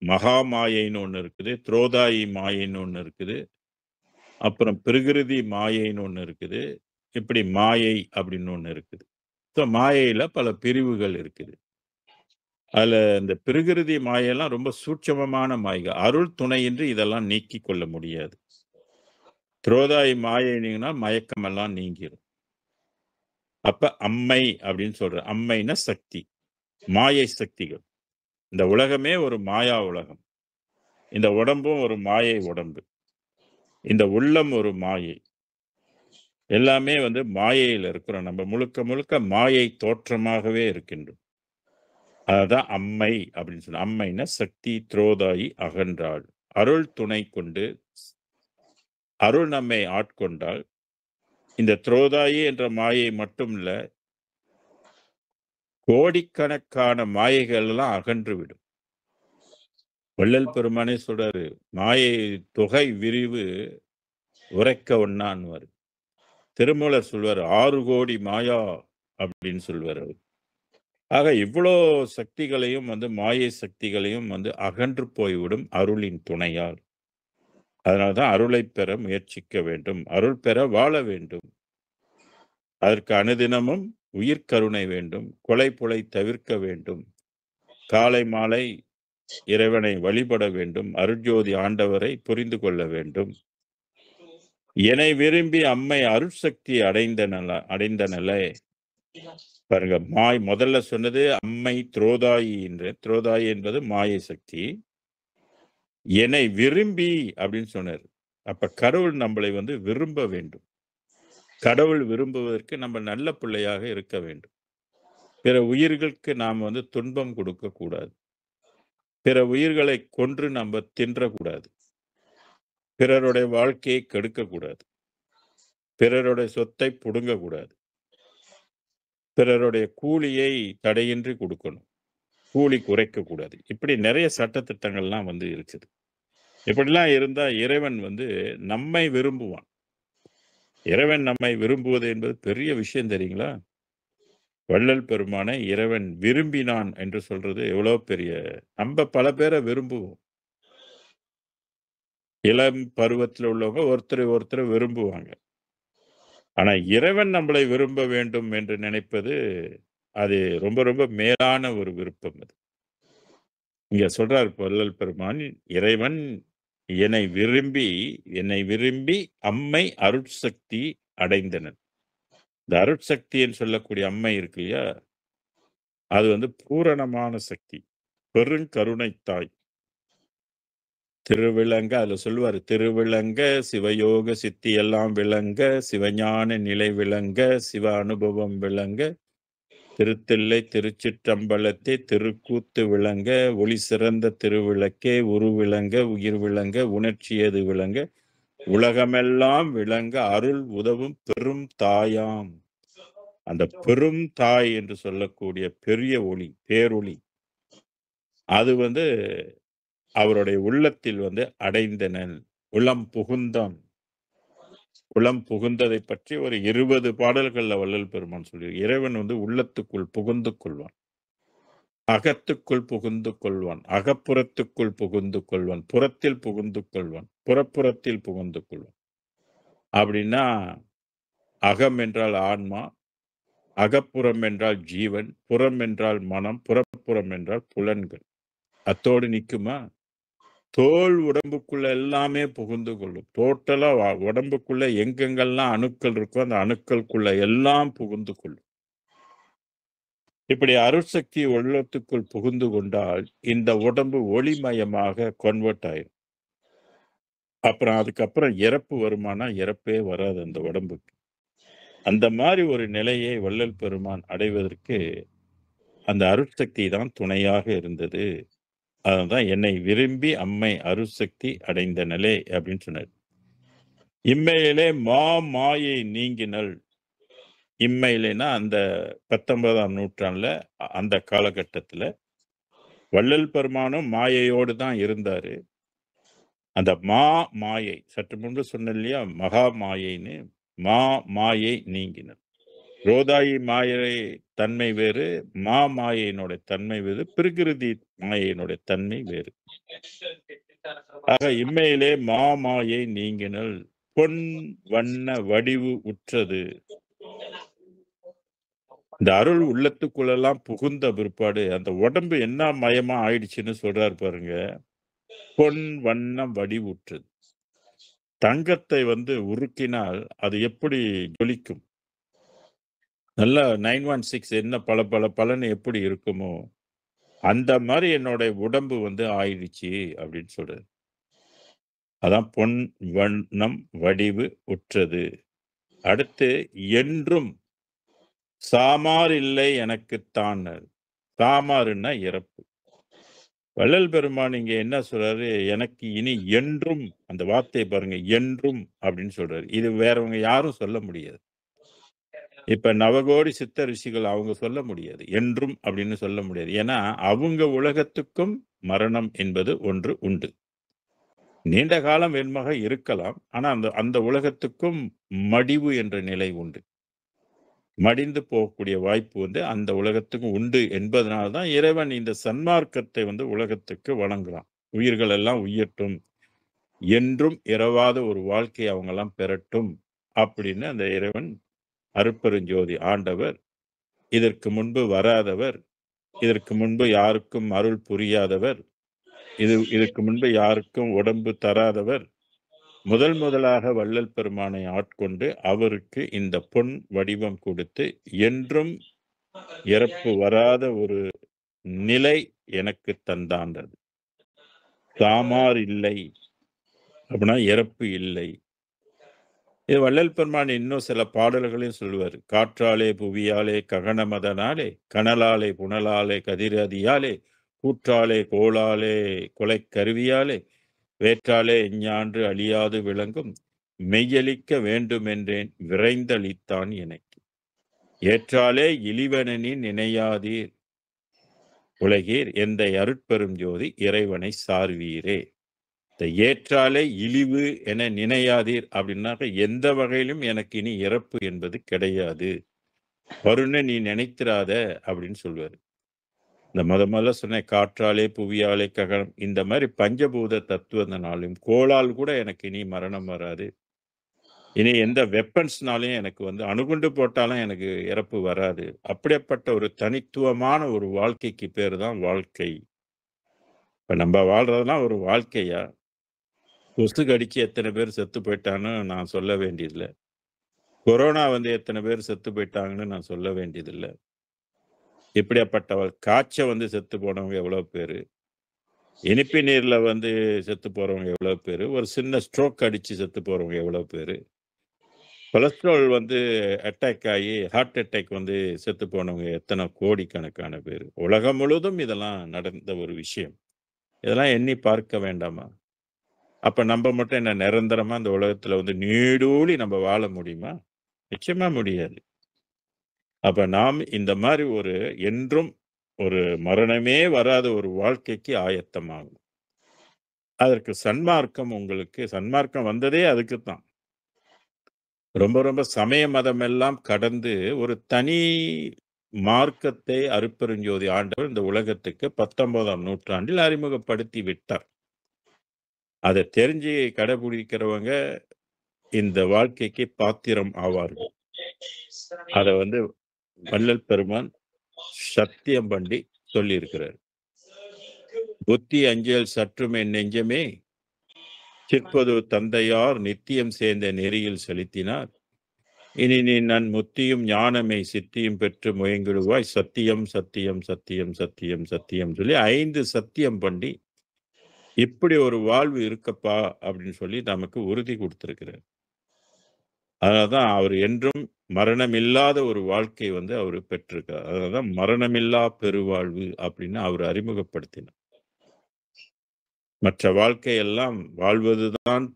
மகா மாயைன்னு ஒண்ணு இருக்குது, துரோதாயி மாயைன்னு ஒண்ணு இருக்குது, அப்புறம் பிரகிருதி மாயைன்னு ஒண்ணு இருக்குது, இப்படி மாயை அப்படின்னு ஒண்ணு இருக்குது. மாயையில பல பிரிவுகள் இருக்குது. அதுல இந்த பிரகிருதி மாயெல்லாம் ரொம்ப சூட்சமமான மாய்கள். அருள் துணையின்றி இதெல்லாம் நீக்கி கொள்ள முடியாது. துரோதாயி மாயினா மயக்கமெல்லாம் நீங்கிடும். அப்ப அம்மை அப்படின்னு சொல்ற. அம்மைன்னா சக்தி, மாயை சக்திகள். இந்த உலகமே ஒரு மாயா உலகம். இந்த உடம்பும் ஒரு மாயை உடம்பு. இந்த உள்ளம் ஒரு மாயை. எல்லாமே மாயையில் இருக்கிறோம். நம்ம முழுக்க முழுக்க மாயை தோற்றமாகவே இருக்கின்றோம். அதுதான் அம்மை அப்படின்னு சொன்ன. அம்மைன்னா சக்தி துரோதாயி அகன்றாள். அருள் துணை கொண்டு அருள் நம்மை ஆட்கொண்டால் இந்த துரோதாயி என்ற மாயை மட்டும் இல்ல, கோடிக்கணக்கான மாயைகள் எல்லாம் அகன்றுவிடும். வள்ளல் பெருமானே சொல்றாரு, மாயை தொகை விரிவு உரைக்க ஒண்ணான்னுவாரு. திருமூலர் சொல்வாரு, 6 கோடி மாயா அப்படின்னு சொல்வாரு அவரு. ஆக இவ்வளோ சக்திகளையும் மாயை சக்திகளையும் அகன்று போய்விடும் அருளின் துணையால். அதனால்தான் அருளைப் பெற முயற்சிக்க வேண்டும். அருள் பெற வாழ வேண்டும். அதற்கு அனுதினமும் உயிர்க்கருணை வேண்டும். கொலை புலை தவிர்க்க வேண்டும். காலை மாலை இறைவனை வழிபட வேண்டும். அருட்ஜோதி ஆண்டவரை புரிந்து கொள்ள வேண்டும். என்னை விரும்பி அம்மை அருட்சக்தி அடைந்தனலே பாருங்க, முதல்ல சொன்னது அம்மை துரோதாயி என்று. துரோதாயி என்பது மாயை சக்தி. என்னை விரும்பி அப்படின்னு சொன்னார். அப்ப கடவுள் நம்மளை விரும்ப வேண்டும். கடவுள் விரும்புவதற்கு நம்ம நல்ல பிள்ளையாக இருக்க வேண்டும். பிற உயிர்களுக்கு நாம் துன்பம் கொடுக்க கூடாது. பிற உயிர்களை கொன்று நம்ம தின்றக்கூடாது. பிறருடைய வாழ்க்கையை கெடுக்கக்கூடாது. பிறருடைய சொத்தை புடுங்கக்கூடாது. பிறருடைய கூலியை தடையின்றி கொடுக்கணும். கூலி குறைக்க கூடாது. இப்படி நிறைய சட்டத்திட்டங்கள்லாம் இருக்குது. இப்படிலாம் இருந்தா இறைவன் நம்மை விரும்புவான். இறைவன் நம்மை விரும்புவது என்பது பெரிய விஷயம் தெரியுங்களா? வள்ளல் பெருமானை இறைவன் விரும்பினான் என்று சொல்றது எவ்வளவு பெரிய. நம்ம பல பேரை விரும்புவோம். இளம் பருவத்தில் உள்ளவங்க ஒருத்தரை விரும்புவாங்க. ஆனா இறைவன் நம்மளை விரும்ப வேண்டும் என்று நினைப்பது அது ரொம்ப ரொம்ப மேலான ஒரு விருப்பம். அது இங்க சொல்றார் வள்ளல் பெருமான், இறைவன் என்னை விரும்பி அம்மை அருட்சக்தி அடைந்தனர். இந்த அருட்சக்தின்னு சொல்லக்கூடிய அம்மை இருக்கு இல்லையா, அது பூரணமான சக்தி, பெருங்கருணை தாய். திருவிளங்க அதுல சொல்லுவாரு, திருவிளங்க சிவயோக சித்தி எல்லாம் விளங்க, சிவஞான நிலை விளங்க, சிவ அனுபவம் விளங்க, திருத்தில்லை திருச்சிற்றம்பலத்தை திருக்கூத்து விளங்க, ஒளி சிறந்த திருவிளக்கே உரு விளங்க, உயிர் விளங்க, உணர்ச்சியது விளங்க, உலகமெல்லாம் விளங்க அருள் உதவும் பெரும் தாயாம். அந்த பெரும் தாய் என்று சொல்லக்கூடிய பெரிய ஒளி, பேரொளி, அது அவருடைய உள்ளத்தில் அடைந்தனன், உளம் புகுந்தான். உளம் புகுந்ததை பற்றி ஒரு 20 பாடல்கள்ல வள்ளல் பெருமான் சொல்லி, இறைவன் உள்ளத்துக்குள் புகுந்து கொள்வான், அகத்துக்குள் புகுந்து கொள்வான், அகப்புறத்துக்குள் புகுந்து கொள்வான், புறத்தில் புகுந்து கொள்வான், புறப்புறத்தில் புகுந்து கொள்வான். அப்படின்னா அகம் என்றால் ஆன்மா, அகப்புறம் என்றால் ஜீவன், புறம் என்றால் மனம், புறப்புறம் என்றால் புலன்கள். அத்தோடு நிக்குமா? தோல் உடம்புக்குள்ள எல்லாமே புகுந்து கொள்ளும். டோட்டலா உடம்புக்குள்ள எங்கெங்கெல்லாம் அணுக்கள் இருக்கோ அந்த அணுக்களுக்குள்ள எல்லாம் புகுந்து கொள்ளும். இப்படி அருட்சக்தி உள்ளத்துக்குள் புகுந்து கொண்டால் இந்த உடம்பு ஒளிமயமாக கன்வெர்ட் ஆயிடும். அப்புறம் அதுக்கப்புறம் இறப்பு வருமானா இறப்பே வராது அந்த உடம்புக்கு. அந்த மாதிரி ஒரு நிலையை வள்ளல் பெருமான் அடைவதற்கு அந்த அருட்சக்தி தான் துணையாக இருந்தது. அதுதான் என்னை விரும்பி அம்மை அருட்சக்தி அடைந்த நிலை அப்படின்னு சொன்னார். இம்மையிலே மாயை நீங்கினள். இம்மையிலேனா அந்த 19ஆம் நூற்றாண்டுல அந்த காலகட்டத்துல வள்ளல் பெருமானும் மாயையோடு தான் இருந்தாரு. அந்த மாயை சற்று முன்பு சொன்ன இல்லையா, மகா மாயைன்னு, மாயை நீங்கினள். ரோதாயி மாயை தன்மை வேறு, மாயையினுடைய தன்மை வேறு, பிரகிருதி மாயையினுடைய தன்மை வேறு. ஆக இம்மையிலே மாயை நீங்கினல், பொன் வண்ண வடிவு உற்றது. இந்த அருள் உள்ளத்துக்குள்ளெல்லாம் புகுந்த பிற்பாடு அந்த உடம்பு என்ன மயமா ஆயிடுச்சுன்னு சொல்றாரு பாருங்க. பொன் வண்ணம் வடிவுற்றது. தங்கத்தை உருக்கினால் அது எப்படி ஜொலிக்கும், நல்லா 916 என்ன பல பல பலன்னு எப்படி இருக்குமோ அந்த மாதிரி என்னோட உடம்பு ஆயிடுச்சு அப்படின்னு சொல்றாரு. அதான் பொன் வண்ணம் வடிவு உற்றது. அடுத்து என்றும் சாமார் இல்லை எனக்குத்தான். சாமாறுன்னா இறப்பு. வள்ளல் பெருமான் இங்க என்ன சொல்றாரு, எனக்கு இனி என்றும், அந்த வார்த்தையை பாருங்க, என்றும் அப்படின்னு சொல்றாரு. இது வேறவங்க யாரும் சொல்ல முடியாது. இப்ப நவகோடி சித்த ரிஷிகள் அவங்க சொல்ல முடியாது. என்றும் அப்படின்னு சொல்ல முடியாது. ஏன்னா, அவங்க உலகத்துக்கும் மரணம் என்பது ஒன்று உண்டு. நீண்ட காலம் வேணுமாக இருக்கலாம். ஆனா, அந்த அந்த உலகத்துக்கும் மடிவு என்ற நிலை உண்டு. மடிந்து போகக்கூடிய வாய்ப்பு வந்து அந்த உலகத்துக்கும் உண்டு என்பதனால தான் இறைவன் இந்த சன்மார்க்கத்தை வந்து உலகத்துக்கு வழங்குறான். உயிர்கள் எல்லாம் உய்யட்டும். என்றும் இரவாத ஒரு வாழ்க்கையை அவங்கலாம் பெறட்டும். அப்படின்னு அந்த இறைவன் அருட்பெருஞ்சோதி ஆண்டவர், இதற்கு முன்பு வராதவர், இதற்கு முன்பு யாருக்கும் அருள் புரியாதவர், இதற்கு முன்பு யாருக்கும் உடம்பு தராதவர், முதலாக வள்ளல் பெருமானை ஆட்கொண்டு அவருக்கு இந்த பொன் வடிவம் கொடுத்து, என்றும் இறப்பு வராத ஒரு நிலை எனக்கு தந்தாண்டது. தாமார் இல்லை அப்படின்னா இறப்பு இல்லை. இது வள்ளல் பெருமான் இன்னும் சில பாடல்களையும் சொல்லுவாரு. காற்றாலே புவியாலே ககனமதனாலே கனலாலே புனலாலே கதிரதியாலே கூற்றாலே கோளாலே கொலைக் கருவியாலே வேற்றாலே எஞ்ஞான்று அழியாது விளங்கும் மெய்யளிக்க வேண்டுமென்றேன் விரைந்தளித்தான் எனக்கு. ஏற்றாலே இழிவனனின் நினையாதீர் உலகீர் எந்தை அருட்பெரும் ஜோதி இறைவனை சார்வீரே. இந்த ஏற்றாலே இழிவு என நினையாதீர் அப்படின்னாக்க எந்த வகையிலும் எனக்கு இனி இறப்பு என்பது கிடையாது. வருண நீ நினைத்திராத அப்படின்னு சொல்லுவாரு. இந்த முதல்ல சொன்னேன் காற்றாலே புவியாலே ககனம் இந்த மாதிரி பஞ்சபூத தத்துவத்தினாலும் கோளால் கூட எனக்கு இனி மரணம் வராது. இனி எந்த வெப்பன்ஸ்னாலையும் எனக்கு வந்து அணுகுண்டு போட்டாலும் எனக்கு இறப்பு வராது. அப்படிப்பட்ட ஒரு தனித்துவமான ஒரு வாழ்க்கைக்கு பேர் தான் வாழ்க்கை. இப்ப நம்ம வாழ்றதெல்லாம் ஒரு வாழ்க்கையா? கொசு கடிச்சு எத்தனை பேர் செத்து போயிட்டான்னு நான் சொல்ல வேண்டியதில்ல. கொரோனா வந்து எத்தனை பேர் செத்து போயிட்டாங்கன்னு நான் சொல்ல வேண்டியதில்ல. இப்படியாப்பட்ட காய்ச்ச வந்து செத்து போனவங்க எவ்வளோ பேரு? இனிப்பு நீர்ல வந்து செத்து போறவங்க எவ்வளோ பேரு? ஒரு சின்ன ஸ்ட்ரோக் அடிச்சு செத்து போறவங்க எவ்வளோ பேரு? கொலஸ்ட்ரால் வந்து அட்டாக் ஆகி ஹார்ட் அட்டாக் வந்து செத்து போனவங்க எத்தனை கோடிக்கணக்கான பேரு? உலகம் முழுவதும் இதெல்லாம் நடந்த ஒரு விஷயம். இதெல்லாம் எண்ணி பார்க்க வேண்டாமா? அப்ப நம்ம மட்டும் என்ன நிரந்தரமா இந்த உலகத்துல வந்து நீடூழி நம்ம வாழ முடியுமா? நிச்சயமா முடியாது. அப்ப நாம் இந்த மாரி ஒரு என்றும் ஒரு மரணமே வராத ஒரு வாழ்க்கைக்கு ஆயத்தமாகணும். அதற்கு சன்மார்க்கம் வந்ததே அதுக்கு தான். ரொம்ப ரொம்ப சமய மதம் எல்லாம் கடந்து ஒரு தனி மார்க்கத்தை அருட்பெருஞ்சோதி ஆண்டவர் இந்த உலகத்துக்கு 19ஆம் நூற்றாண்டில் அறிமுகப்படுத்தி விட்டார். அத தெரிஞ்சு கடைபிடிக்கிறவங்க இந்த வாழ்க்கைக்கு பாத்திரம் ஆவார்கள். அத வந்து வள்ளல் பெருமான் சத்தியம் பண்ணி சொல்லியிருக்கிறார். புத்தி அஞ்சல் சற்றும் என் நெஞ்சமே சிற்பது தந்தையார் நித்தியம் சேர்ந்த நெறியில் செலுத்தினார். இனி நீ நன் முத்தியும் ஞானமை சித்தியும் பெற்று முயங்கிடுவாய் சத்தியம் சத்தியம் சத்தியம் சத்தியம் சத்தியம் சொல்லி 5 சத்தியம் பண்ணி இப்படி ஒரு வாழ்வு இருக்கப்பா அப்படின்னு சொல்லி நமக்கு உறுதி கொடுத்திருக்கிறார். அதனால்தான் அவர் என்றும் மரணமில்லாத ஒரு வாழ்க்கை வந்து அவர் பெற்றிருக்கார். அதனால்தான் மரணமில்லா பெருவாழ்வு அப்படின்னு அவர் அறிமுகப்படுத்தினார். மற்ற வாழ்க்கையெல்லாம் வாழ்வதுதான்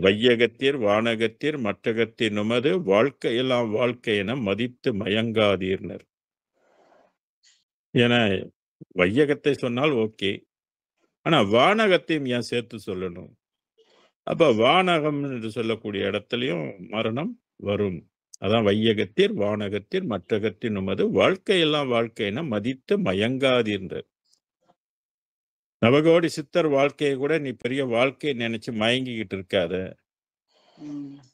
வையகத்தீர் வானகத்தீர் மற்றகத்தீர் நுமது வாழ்க்கையெல்லாம் வாழ்க்கை என மதித்து மயங்காதீர்னர். ஏன்னா வையகத்தை சொன்னால் ஓகே. ஆனா வானகத்தையும் ஏன் சேர்த்து சொல்லணும்? அப்ப வானகம் என்று சொல்லக்கூடிய இடத்துலயும் மரணம் வரும். அதான் வையகத்தீர் வானகத்தீர் மற்றகத்தீர் நுமது வாழ்க்கையெல்லாம் வாழ்க்கை என மதித்து மயங்காதீர்னர். நவகோடி சித்தர் வாழ்க்கையை கூட நீ பெரிய வாழ்க்கையை நினைச்சு மயங்கிக்கிட்டு இருக்காத.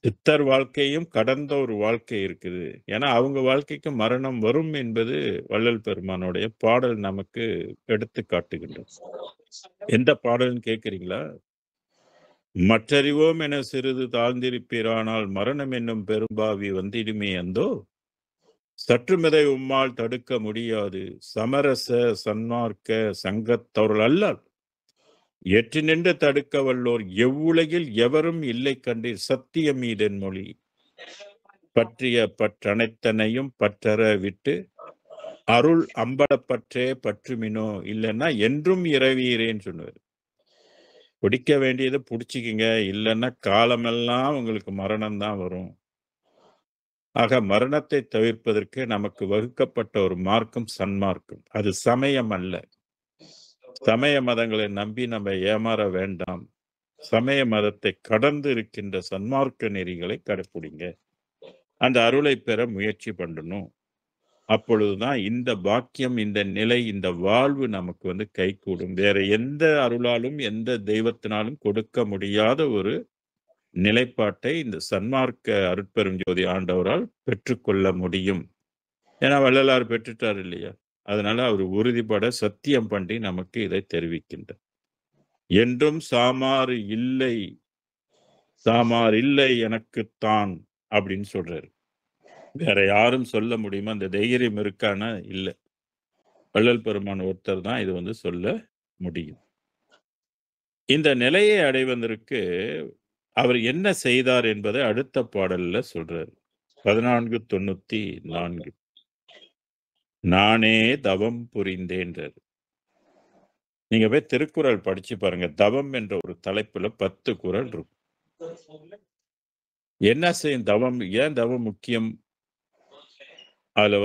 சித்தர் வாழ்க்கையும் கடந்த ஒரு வாழ்க்கை இருக்குது. ஏன்னா அவங்க வாழ்க்கைக்கு மரணம் வரும் என்பது வள்ளல் பெருமானுடைய பாடல் நமக்கு எடுத்து காட்டுகின்றது. எந்த பாடல்னு கேட்கிறீங்களா? மற்றறிவோம் என சிறிது தாழ்ந்திருப்பீரானால் மரணம் என்னும் பெரும்பாவி வந்திடுமே அந்தோ சற்றுமிதை உம்மால் தடுக்க முடியாது சமரச சன்மார்க்க சங்கத்தவர்கள் அல்லால் எற்றி நின்று தடுக்க வல்லோர் எவ்வுலகில் எவரும் இல்லை கண்டீர் சத்தியம் மீதன் மொழி பற்றிய பற்றனைத்தனையும் பற்றற விட்டு அருள் அம்பலப்பற்றே பற்றுமினோ இல்லைன்னா என்றும் இரவீரேன்னு சொன்னார். பிடிக்க வேண்டியதை பிடிச்சிக்கிங்க இல்லைன்னா காலமெல்லாம் உங்களுக்கு மரணம் தான் வரும். ஆக மரணத்தை தவிர்ப்பதற்கு நமக்கு வகுக்கப்பட்ட ஒரு மார்க்கம் சன்மார்க்கம். அது சமயம் அல்ல. சமய மதங்களை நம்பி நம்ம ஏமாற வேண்டாம். சமய மதத்தை கடந்து இருக்கின்ற சன்மார்க்க நெறிகளை கடைப்பிடிங்க. அந்த அருளை பெற முயற்சி பண்ணணும். அப்பொழுதுதான் இந்த பாக்கியம், இந்த நிலை, இந்த வாழ்வு நமக்கு கைகூடும். வேற எந்த அருளாலும், எந்த தெய்வத்தினாலும் கொடுக்க முடியாத ஒரு நிலைப்பாட்டை இந்த சன்மார்க்க அருட்பெரும் ஜோதி ஆண்டவரால் பெற்றுக்கொள்ள முடியும். ஏன்னா வள்ளலார் பெற்றுட்டார் இல்லையா? அதனால அவர் உறுதிபட சத்தியம் பண்ணி நமக்கு இதை தெரிவிக்கின்றார். என்றும் சாமாறு இல்லை, சாமார் இல்லை எனக்குத்தான் அப்படின்னு சொல்றாரு. வேற யாரும் சொல்ல முடியுமா? அந்த தைரியம் இருக்கானா? இல்ல. வள்ளல் பெருமான் ஒருத்தர் தான் இது சொல்ல முடியும். இந்த நிலையை அடைவதற்கு அவர் என்ன செய்தார் என்பதை அடுத்த பாடல்ல சொல்றாரு. 1494 நானே தவம் புரிந்தேன்றாரு. நீங்க போய் திருக்குறள் படிச்சு பாருங்க. தவம் என்ற ஒரு தலைப்புல 10 குறள் இருக்கும். என்ன செய்யும் தவம்? ஏன் தவம் முக்கியம்? அதுல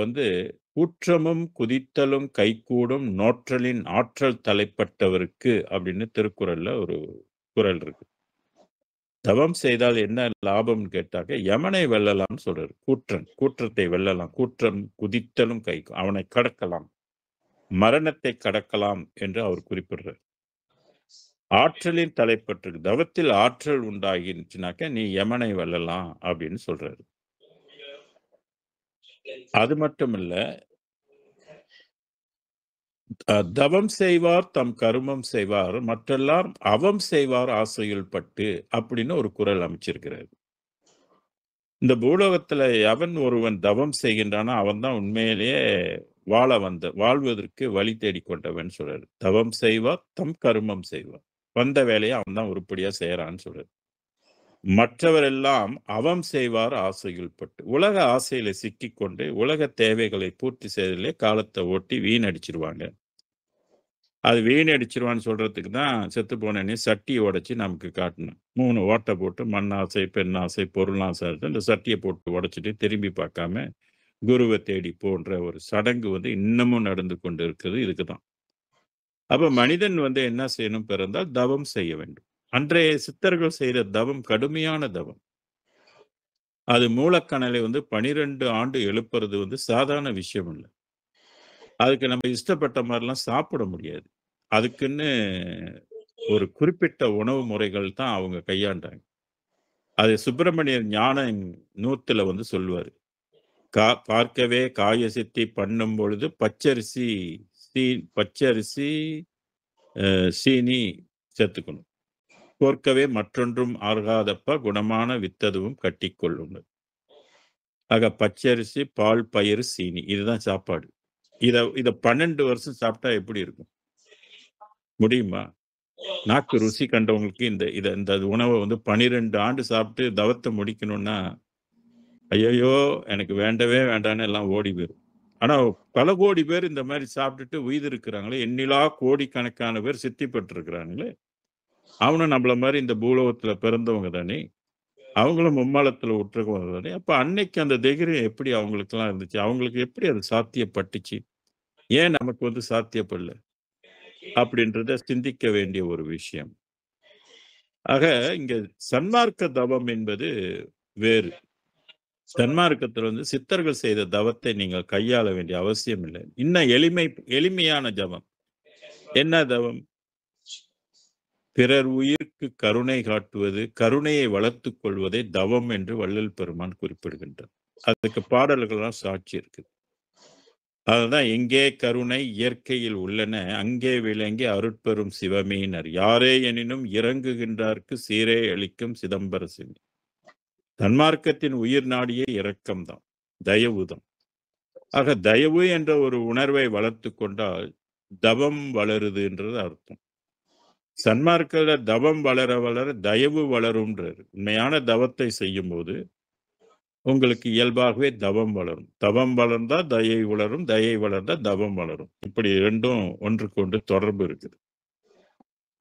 கூற்றமும் குதித்தலும் கைகூடும் நோற்றலின் ஆற்றல் தலைப்பட்டவருக்கு அப்படின்னு திருக்குறள்ல ஒரு குறள் இருக்கு. தவம் செய்தால் என்ன லாபம்னு கேட்டாக்க யமனை வெல்லலாம்னு சொல்றாரு. கூற்றத்தை வெல்லலாம். கூற்றம் குதித்தலும் அவனை கடக்கலாம். மரணத்தை கடக்கலாம் என்று அவர் குறிப்பிடுறார். ஆற்றலின் தலைப்பட்டு தவத்தில் ஆற்றல் உண்டாகிருச்சுனாக்க நீ யமனை வெல்லலாம் அப்படின்னு சொல்றாரு. அது மட்டும் இல்ல, தவம் செய்வார் தம் கருமம் செய்வார் மற்றெல்லாம் அவம் செய்வார் ஆசையுள் பட்டு அப்படின்னு ஒரு குறள் அமைச்சிருக்கிறார். இந்த பூலோகத்துல எவன் ஒருவன் தவம் செய்கின்றானோ அவன் தான் உண்மையிலேயே வாழ்வதற்கு வழி தேடிக்கொண்டவன் சொல்றாரு. தவம் செய்வார் தம் கருமம் செய்வார். வந்த வேலையை அவன் தான் உருப்படியா செய்யறான்னு சொல்றாரு. மற்றவரெல்லாம் அவம் செய்வார் ஆசையுள் பட்டு. உலக ஆசையில சிக்கிக்கொண்டு உலக தேவைகளை பூர்த்தி செய்வதிலே காலத்தை ஓட்டி வீணடிச்சிருவாங்க. அது வீணடிச்சிருவான்னு சொல்றதுக்கு தான் செத்து போனேன்னு சட்டியை உடைச்சி நமக்கு காட்டணும். 3 ஓட்டை போட்டு மண் ஆசை, பெண் ஆசை, பொருள் ஆசை இந்த சட்டியை போட்டு உடைச்சிட்டு திரும்பி பார்க்காம குருவை தேடி போன்ற ஒரு சடங்கு இன்னமும் நடந்து கொண்டு இருக்குது. இதுக்குதான். அப்ப மனிதன் என்ன செய்யணும் பிறந்தால் தவம் செய்ய வேண்டும். அன்றைய சித்தர்கள் செய்த தவம் கடுமையான தவம். அது மூலக்கணலை 12 ஆண்டு எழுப்புறது சாதாரண விஷயம் இல்லை. அதுக்கு நம்ம இஷ்டப்பட்ட மாதிரிலாம் சாப்பிட முடியாது. அதுக்குன்னு ஒரு குறிப்பிட்ட உணவு முறைகள் தான் அவங்க கையாண்டாங்க. அது சுப்பிரமணியர் ஞான நூத்துல சொல்லுவாரு. பார்க்கவே காய சித்தி பண்ணும் பொழுது பச்சரிசி சீனி சேர்த்துக்கணும். கோர்க்கவே மற்றொன்றும் ஆகாதப்ப குணமான வித்ததுவும் கட்டிக்கொள்ளும். ஆக பச்சரிசி, பால், பயிறு, சீனி இதுதான் சாப்பாடு. இத 12 வருஷம் சாப்பிட்டா எப்படி இருக்கும்? முடியுமா? நாக்கு ருசி கண்டவங்களுக்கு இந்த உணவை 12 ஆண்டு சாப்பிட்டு தவத்தை முடிக்கணும்னா ஐயோ எனக்கு வேண்டவே வேண்டான்னு எல்லாம் ஓடி போயிரும். ஆனா பல கோடி பேர் இந்த மாதிரி சாப்பிட்டுட்டு உயிர் இருக்கிறாங்களே, எண்ணிலா கோடிக்கணக்கான பேர் சித்தி பெற்றிருக்கிறாங்களே, அவனும் நம்மள மாதிரி இந்த பூலோகத்துல பிறந்தவங்க தானே, அவங்களும் மும்மாளத்துல உற்றவங்க தானே. அப்ப அன்னைக்கு அந்த தைரியம் எப்படி அவங்களுக்கெல்லாம் இருந்துச்சு? அவங்களுக்கு எப்படி அது சாத்தியப்பட்டுச்சு? ஏன் நமக்கு சாத்தியப்படல? அப்படின்றத சிந்திக்க வேண்டிய ஒரு விஷயம். ஆக இங்க சன்மார்க்க தவம் என்பது வேறு. சன்மார்க்கத்தில் சித்தர்கள் செய்த தவத்தை நீங்கள் கையாள வேண்டிய அவசியம் இல்லை. இன்னும் எளிமையான ஜபம். என்ன தவம்? பிறர் உயிருக்கு கருணை காட்டுவது, கருணையை வளர்த்துக் கொள்வதை தவம் என்று வள்ளல் பெருமான் குறிப்பிடுகின்றார். அதுக்கு பாடல்கள்லாம் சாட்சி இருக்கு. அதுதான் எங்கே கருணை இயற்கையில் உள்ளன அங்கே விளங்கி அருட்பெரும் சிவமீனர் யாரே எனினும் இறங்குகின்றார்க்கு சீரே அளிக்கும் சிதம்பர சிவன். தன்மார்க்கத்தின் உயிர் நாடியே இரக்கம்தான், தயவுதான். ஆக தயவு என்ற ஒரு உணர்வை வளர்த்து கொண்டால் தவம் வளருதுன்றது அர்த்தம். சன்மார்க்க தவம் வளர வளர தயவு வளரும்ன்றது. உண்மையான தவத்தை செய்யும் போது உங்களுக்கு இயல்பாகவே தவம் வளரும். தவம் வளர்ந்தா தயை வளரும், தயை வளர்ந்தா தவம் வளரும். இப்படி ரெண்டும் ஒன்றுக்கு ஒன்று தொடர்பு இருக்குது.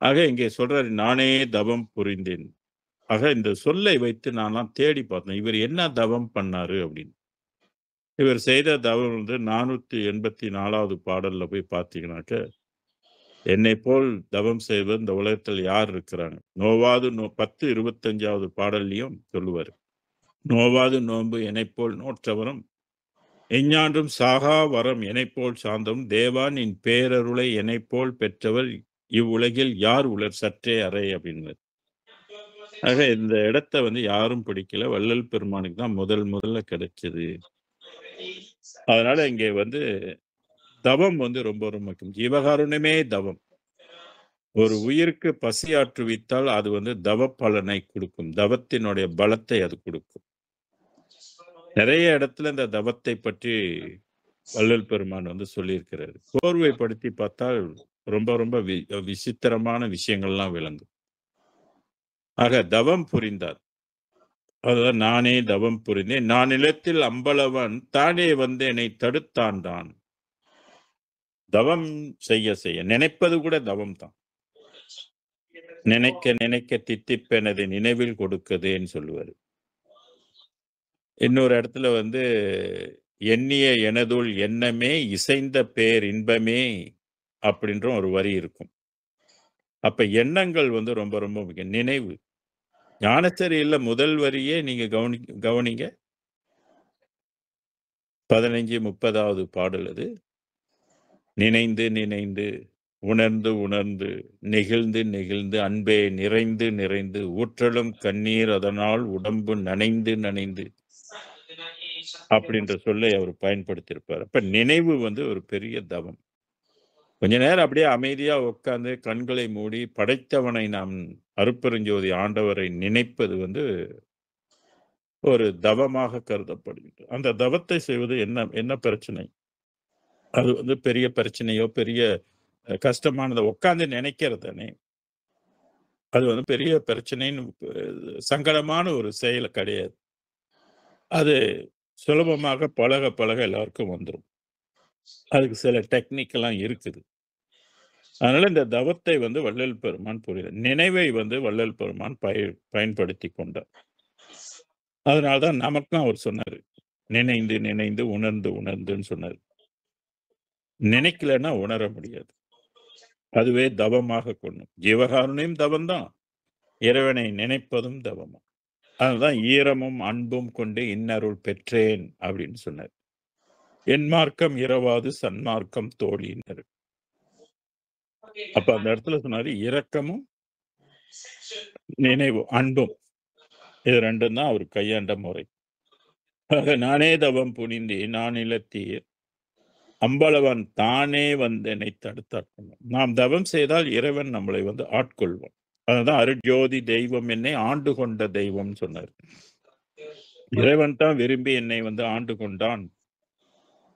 ஆக இங்கே சொல்றாரு நானே தவம் புரிந்தேன். ஆக இந்த சொல்லை வைத்து நான்லாம் தேடி பார்த்தேன். இவர் என்ன தவம் பண்ணாரு அப்படின்னு. இவர் செய்த தவம் வந்து 484வது பாடல்ல போய் பார்த்தீங்கன்னாக்க, என்னைப் போல் தவம் செய்வர் இந்த உலகத்தில் யார் இருக்கிறாங்க? நோவாது 10:25வது பாடல்லயும் சொல்லுவாரு. நோவாது நோன்பு எனைப்போல் நோற்றவரும், எஞ்ஞான்றும் சாகா வரம் எனைப்போல் சார்ந்தவரும், தேவா நின் பேரருளை எனைப்போல் பெற்றவர் இவ்வுலகில் யார் உளர் சற்றே அறை அப்படின்னுவாரு. ஆக இந்த இடத்த வந்து யாரும் பிடிக்கல. வள்ளல் பெருமானுக்கு தான் முதல்ல கிடைச்சது. அதனால இங்கே வந்து தவம் வந்து ரொம்ப ரொம்ப முக்கியம். ஜீவகாருண்யமே தவம். ஒரு உயிருக்கு பசி ஆற்றுவித்தால் அது வந்து தவ பலனை கொடுக்கும். தவத்தினுடைய பலத்தை அது கொடுக்கும். நிறைய இடத்துல இந்த தவத்தை பற்றி வள்ளல் பெருமான் வந்து சொல்லியிருக்கிறாரு. கோர்வைப்படுத்தி பார்த்தால் ரொம்ப ரொம்ப விசித்திரமான விஷயங்கள்லாம் விளங்கும். ஆக தவம் புரிந்தார். அதுதான் நானே தவம் புரிந்தேன். நான் நிலத்தில் அம்பலவன் தானே வந்து என்னை தடுத்தாண்டான். தவம் செய்ய நினைப்பது கூட தவம் தான். நினைக்க தித்திப்பெனது நினைவில் கொடுக்குதேன்னு சொல்லுவாரு. இன்னொரு இடத்துல வந்து எண்ணிய எனதுள் எண்ணமே இசைந்த பேர் இன்பமே அப்படின்ற ஒரு வரி இருக்கும். அப்ப எண்ணங்கள் வந்து ரொம்ப ரொம்ப முக்கியம். நினைவு. ஞானசரியில முதல் வரியே நீங்க கவனிங்க. 15, 30வது பாடல் அது. நினைந்து உணர்ந்து நெகிழ்ந்து அன்பே நிறைந்து ஊற்றலும் கண்ணீர் அதனால் உடம்பு நனைந்து அப்படின்ற சொல்லை அவர் பயன்படுத்தியிருப்பார். அப்ப நினைவு வந்து ஒரு பெரிய தவம். கொஞ்ச நேரம் அப்படியே அமைதியா உட்கார்ந்து கண்களை மூடி படைத்தவனை நாம் அருட்பெருஞ்சோதி ஆண்டவரை நினைப்பது வந்து ஒரு தவமாக கருதப்படுகிறது. அந்த தவத்தை செய்வது என்ன பிரச்சனை? அது வந்து பெரிய பிரச்சனையோ பெரிய கஷ்டமானதை உட்கார்ந்து நினைக்கிறது தானே. அது வந்து பெரிய பிரச்சனைன்னு சங்கடமான ஒரு செயல் கிடையாது. அது சுலபமாக பழக எல்லாருக்கும் வந்துடும். அதுக்கு சில டெக்னிக் எல்லாம் இருக்குது. அதனால இந்த தவத்தை வந்து வள்ளல் பெருமான் புரியுது. நினைவை வந்து வள்ளல் பெருமான் பயன்படுத்தி கொண்டார். அதனால்தான் நமக்கும் அவர் சொன்னாரு. நினைந்து உணர்ந்துன்னு சொன்னார். நினைக்கலன்னா உணர முடியாது. அதுவே தவமாக கொள்ளும். ஜீவகாருண்யம் தவம்தான். இறைவனை நினைப்பதும் தவம். அதுதான் ஈரமும் அன்பும் கொண்டு இன்னருள் பெற்றேன் அப்படின்னு சொன்னார். என் மார்க்கம் இரவாது சன்மார்க்கம் தோழினர். அப்ப அந்த இடத்துல சொன்னாரு இரக்கமும் நினைவு அன்பும் இது ரெண்டும் தான் அவர் கையாண்ட முறை. நானே தவம் புனிந்தேன் நான் நிலத்தீர் அம்பலவன் தானே வந்து என்னை தடுத்தாட்கொள்ளும். நாம் தவம் செய்தால் இறைவன் நம்மளை வந்து ஆட்கொள்வோம். அதுதான் அருட்ஜோதி தெய்வம் என்னை ஆண்டு கொண்ட தெய்வம் சொன்னார். இறைவன் தான் விரும்பி என்னை வந்து ஆண்டு கொண்டான்.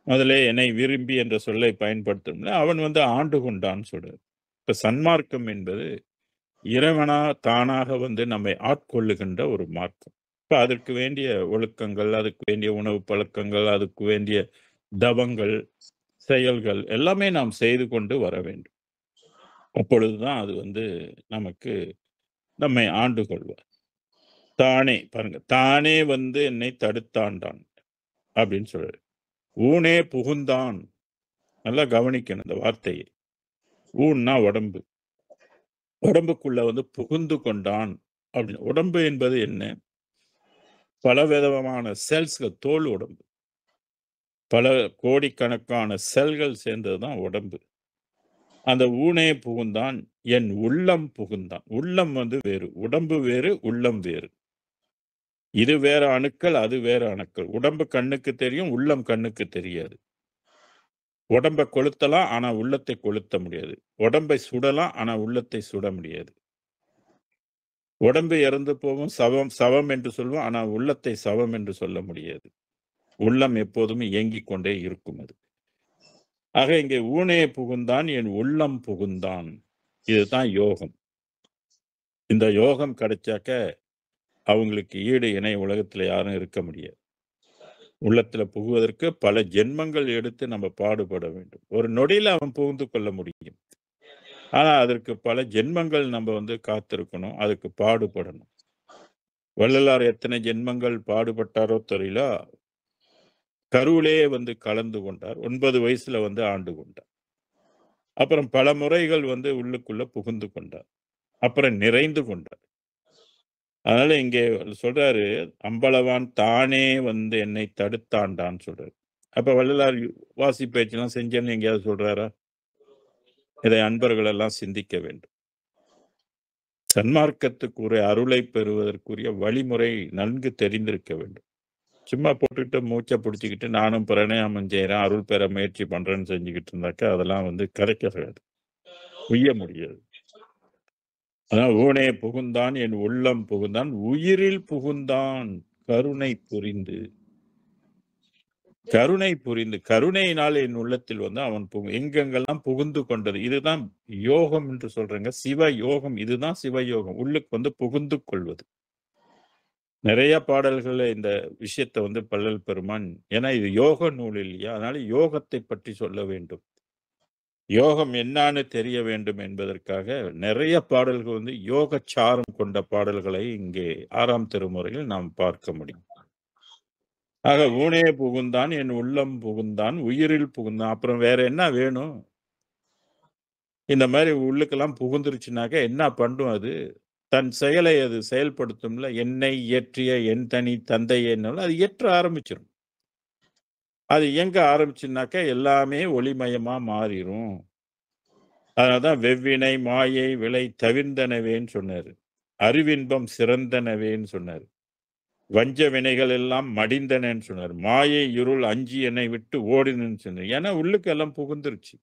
முதலே என்னை விரும்பி என்ற சொல்லை பயன்படுத்தும். அவன் வந்து ஆண்டு கொண்டான்னு சொல்றார். இப்ப சன்மார்க்கம் என்பது இறைவனா தானாக வந்து நம்மை ஆட்கொள்ளுகின்ற ஒரு மார்க்கம். இப்ப அதற்கு வேண்டிய ஒழுக்கங்கள், அதுக்கு வேண்டிய உணவு பழக்கங்கள், அதுக்கு வேண்டிய தவங்கள், செயல்கள் எல்லாமே நாம் செய்து கொண்டு வர வேண்டும். அப்பொழுதுதான் அது வந்து நமக்கு நம்மை ஆண்டு கொள்வார். தானே பாருங்க, தானே வந்து என்னை தடுத்தாண்டான் அப்படின்னு சொல்றாரு. ஊனே புகுந்தான். நல்லா கவனிக்கணும் இந்த வார்த்தையை. ஊன்னா உடம்பு. உடம்புக்குள்ள வந்து புகுந்து கொண்டான் அப்படின்னு. உடம்பு என்பது என்ன? பல விதமான செல்ஸ்கள். தோல் உடம்பு. பல கோடிக்கணக்கான செல்கள் சேர்ந்ததுதான் உடம்பு. அந்த ஊனே புகுந்தான் என் உள்ளம் புகுந்தான். உள்ளம் வந்து வேறு. உடம்பு வேறு, உள்ளம் வேறு. இது வேற அணுக்கள், அது வேற அணுக்கள். உடம்பு கண்ணுக்கு தெரியும், உள்ளம் கண்ணுக்கு தெரியாது. உடம்பை கொளுத்தலாம், ஆனா உள்ளத்தை கொளுத்த முடியாது. உடம்பை சுடலாம், ஆனா உள்ளத்தை சுட முடியாது. உடம்பு இறந்து போகும், சவம் என்று சொல்வோம், ஆனா உள்ளத்தை சவம் என்று சொல்ல முடியாது. உள்ளம் எப்போதுமே இயங்கிக் கொண்டே இருக்கும் அது. ஆக இங்கே ஊனே புகுந்தான் என் உள்ளம் புகுந்தான். இதுதான் யோகம். இந்த யோகம் கிடைச்சாக்க அவங்களுக்கு ஈடு இணை உலகத்துல யாரும் இருக்க முடியாது. உள்ளத்துல புகுவதற்கு பல ஜென்மங்கள் எடுத்து நம்ம பாடுபட வேண்டும். ஒரு நொடியில அவன் புகுந்து கொள்ள முடியும். ஆனா அதற்கு பல ஜென்மங்கள் நம்ம வந்து காத்திருக்கணும். அதுக்கு பாடுபடணும். வள்ளலார் எத்தனை ஜென்மங்கள் பாடுபட்டாரோ தெரியல. கருவிலே வந்து கலந்து கொண்டார். 9 வயசுல வந்து ஆண்டு கொண்டார். அப்புறம் பல முறைகள் வந்து உள்ளுக்குள்ள புகுந்து கொண்டார். அப்புறம் நிறைந்து கொண்டார். அதனால இங்கே சொல்றாரு, "அம்பலவான் தானே வந்து என்னை தடுத்தாண்டான்னு" சொல்றாரு. அப்ப வள்ளலார் வாசி பயிற்சிலாம் செஞ்சேன்னு எங்கேயாவது சொல்றாரா? இதை அன்பர்கள் எல்லாம் சிந்திக்க வேண்டும். சன்மார்க்கத்துக்குரிய அருளை பெறுவதற்குரிய வழிமுறை நன்கு தெரிந்திருக்க வேண்டும். சும்மா போட்டுட்டு மூச்ச புடிச்சுக்கிட்டு நானும் பிராணாயாமம் செய்றேன், அருள் பெற முயற்சி பண்றேன்னு செஞ்சுக்கிட்டு இருந்தாக்கா, அதெல்லாம் வந்து கரைக்காது. உய்ய முடியாது. அதான் "ஊனே புகுந்தான் என் உள்ளம் புகுந்தான், உயிரில் புகுந்தான் கருணை புரிந்து." கருணை புரிந்து, கருணையினால் என் உள்ளத்தில் வந்து அவன் எங்கெங்கெல்லாம் புகுந்து கொண்டது. இதுதான் யோகம் என்று சொல்றேங்க. சிவ யோகம். இதுதான் சிவயோகம். உள்ளுக்கு வந்து புகுந்து கொள்வது. நிறைய பாடல்கள்ல இந்த விஷயத்த வந்து வள்ளல் பெருமான், ஏன்னா இது யோக நூல் இல்லையா? அதனால யோகத்தை பற்றி சொல்ல வேண்டும். யோகம் என்னான்னு தெரிய வேண்டும் என்பதற்காக நிறைய பாடல்கள் வந்து யோகச்சாரம் கொண்ட பாடல்களை இங்கே 6ஆம் திருமுறையில் நாம் பார்க்க முடியும். ஆக "ஊனே புகுந்தான் என் உள்ளம் புகுந்தான், உயிரில் புகுந்தான்." அப்புறம் வேற என்ன வேணும்? இந்த மாரி உள்ளுக்கெல்லாம் புகுந்துருச்சுனாக்க என்ன பண்ணும் அது? தன் செயலை அது செயல்படுத்தும்ல. "என்னை இயற்றிய என் தனி தந்தையேன்னாலும்" அது இயற்ற ஆரம்பிச்சுரும். அது இயங்க ஆரம்பிச்சுனாக்க எல்லாமே ஒளிமயமா மாறிரும். அதனால தான் "வெவ்வினை மாயை விலை தவிர்ந்தனவேன்னு" சொன்னாரு. "அறிவின்பம் சிறந்தனவேன்னு" சொன்னாரு. "வஞ்ச வினைகள் எல்லாம் மடிந்தனன்னு" சொன்னாரு. "மாயை இருள் அஞ்சி என்னை விட்டு ஓடினன்னு" சொன்னாரு. ஏன்னா உள்ளுக்கு எல்லாம் புகுந்துருச்சு.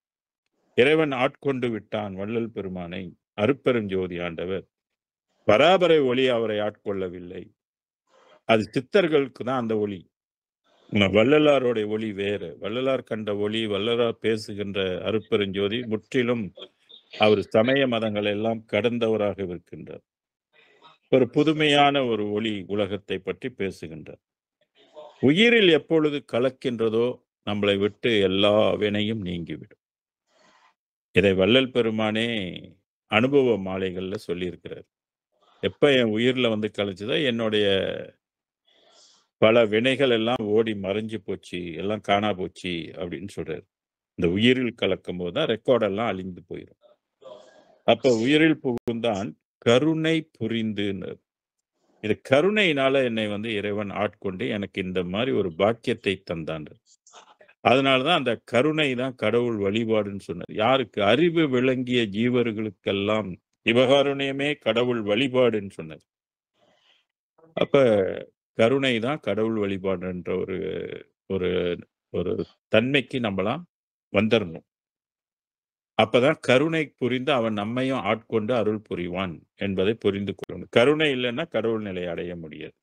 இறைவன் ஆட்கொண்டு விட்டான் வள்ளல் பெருமானை. அருட்பெருஞ்சோதி ஆண்டவர். பராபரை ஒளி அவரை ஆட்கொள்ளவில்லை. அது சித்தர்களுக்கு தான் அந்த ஒளி. வள்ளலாருடைய ஒளி வேறு. வள்ளலார் கண்ட ஒளி, வள்ளலார் பேசுகின்ற அருட்பெருஞ்சோதி முற்றிலும் அவர் சமய மதங்களை எல்லாம் கடந்தவராக இருக்கின்றார். ஒரு புதுமையான ஒரு ஒளி உலகத்தை பற்றி பேசுகின்றார். உயிரில் எப்பொழுது கலக்கின்றதோ நம்மளை விட்டு எல்லா வினையும் நீங்கிவிடும். இதை வள்ளல் பெருமானே அனுபவ மாலைகள்ல சொல்லியிருக்கிறார். எப்ப என் உயிர்ல வந்து கலச்சுதோ என்னுடைய பல வினைகள் எல்லாம் ஓடி மறைஞ்சு போச்சு, எல்லாம் காணா போச்சு அப்படின்னு சொல்றாரு. இந்த உயிரில் கலக்கும்போது தான் ரெக்கார்ட் எல்லாம் அழிந்து போயிரும். அப்ப உயிரில் புகுந்தான் கருணை புரிந்துன்னாரு. இது கருணையினால என்னை வந்து இறைவன் ஆட்கொண்டு எனக்கு இந்த மாரி ஒரு பாக்கியத்தை தந்தான்றார். அதனால தான் அந்த கருணை தான் கடவுள் வழிபாடுன்னு சொன்னார். யாருக்கு? அறிவு விளங்கிய ஜீவர்களுக்கெல்லாம் சிவகாருண்யமே கடவுள் வழிபாடுன்னு சொன்னார். அப்ப கருணை தான் கடவுள் வழிபாடுன்ற ஒரு ஒரு ஒரு தன்மைக்கு நம்மலாம் வந்துரணும். அப்பதான் கருணை புரிந்து அவன் நம்மையும் ஆட்கொண்டு அருள் புரிவான் என்பதை புரிந்து கொள்ளணும். கருணை இல்லைன்னா கடவுள் நிலை அடைய முடியாது.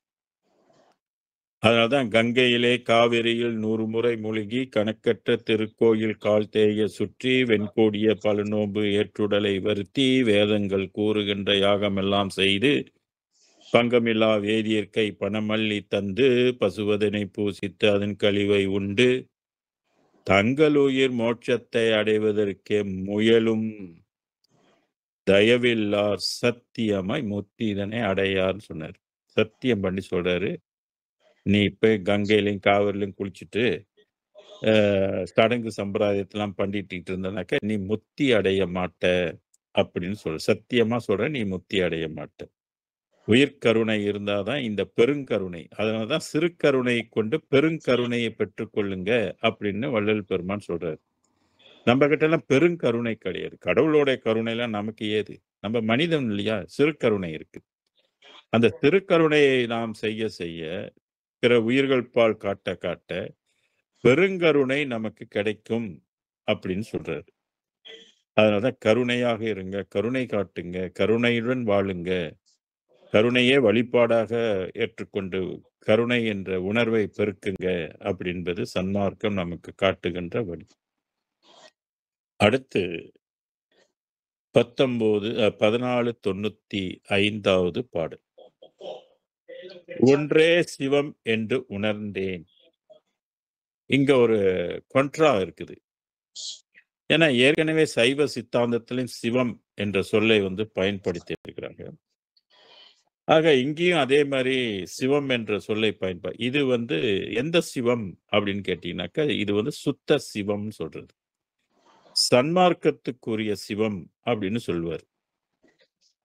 அதனால்தான் கங்கையிலே காவிரியில் 100 முறை மூழ்கி கணக்கற்ற திருக்கோயில் கால் தேய சுற்றி வெண்கோடிய பழுநோன்பு ஏற்றுடலை வருத்தி வேதங்கள் கூறுகின்ற யாகமெல்லாம் செய்து பங்கமில்லா வேதியர்க்கை பணமல்லி தந்து பசுவதனை பூசித்து அதன் கழிவை உண்டு தங்களுயிர் மோட்சத்தை அடைவதற்கே முயலும் தயவில்லார் சத்தியமாய் முத்தி இதனை அடையார்ன்னு சொன்னார். சத்தியம் பண்ணி சொல்றாரு. நீ போய் கங்கையிலையும் காவிரிலையும் குளிச்சுட்டு சடங்கு சம்பிரதாயத்தெல்லாம் பண்ணிட்டு இருந்தனாக்க நீ முத்தி அடைய மாட்ட அப்படின்னு சத்தியமா சொல்றேன், நீ முத்தி அடைய மாட்ட. உயிர்கருணை இருந்தாதான் இந்த பெருங்கருணை. அதனாலதான் சிறு கருணை கொண்டு பெருங்கருணையை பெற்றுக்கொள்ளுங்க அப்படின்னு வள்ளல் பெருமான் சொல்றாரு. நம்ம கிட்ட எல்லாம் பெருங்கருணை கிடையாது. கடவுளோட கருணை எல்லாம் நமக்கு ஏது? நம்ம மனிதன் இல்லையா? சிறு கருணை இருக்கு. அந்த திருக்கருணையை நாம் செய்ய செய்ய பிற உயிர்கள் பால் காட்ட காட்ட பெருங்கருணை நமக்கு கிடைக்கும் அப்படின்னு சொல்றாரு. அதனாலதான் கருணையாக இருங்க, கருணை காட்டுங்க, கருணையுடன் வாழுங்க, கருணையே வழிபாடாக ஏற்றுக்கொண்டு கருணை என்ற உணர்வை பெருக்குங்க அப்படின்பது சன்மார்க்கம் நமக்கு காட்டுகின்ற வழி. அடுத்து 1495வது பாடல். ஒன்றே சிவம் என்று உணர்ந்தேன். இங்க ஒரு கொன்ட்ரா இருக்குது. ஏன்னா ஏற்கனவே சைவ சித்தாந்தத்திலும் சிவம் என்ற சொல்லை வந்து பயன்படுத்தி இருக்கிறாங்க. ஆக இங்கேயும் அதே மாரி சிவம் என்ற சொல்லை இது வந்து எந்த சிவம் அப்படின்னு கேட்டீங்கன்னாக்கா, இது வந்து சுத்த சிவம்னு சொல்றது. சன்மார்க்கத்துக்குரிய சிவம் அப்படின்னு சொல்லுவாரு.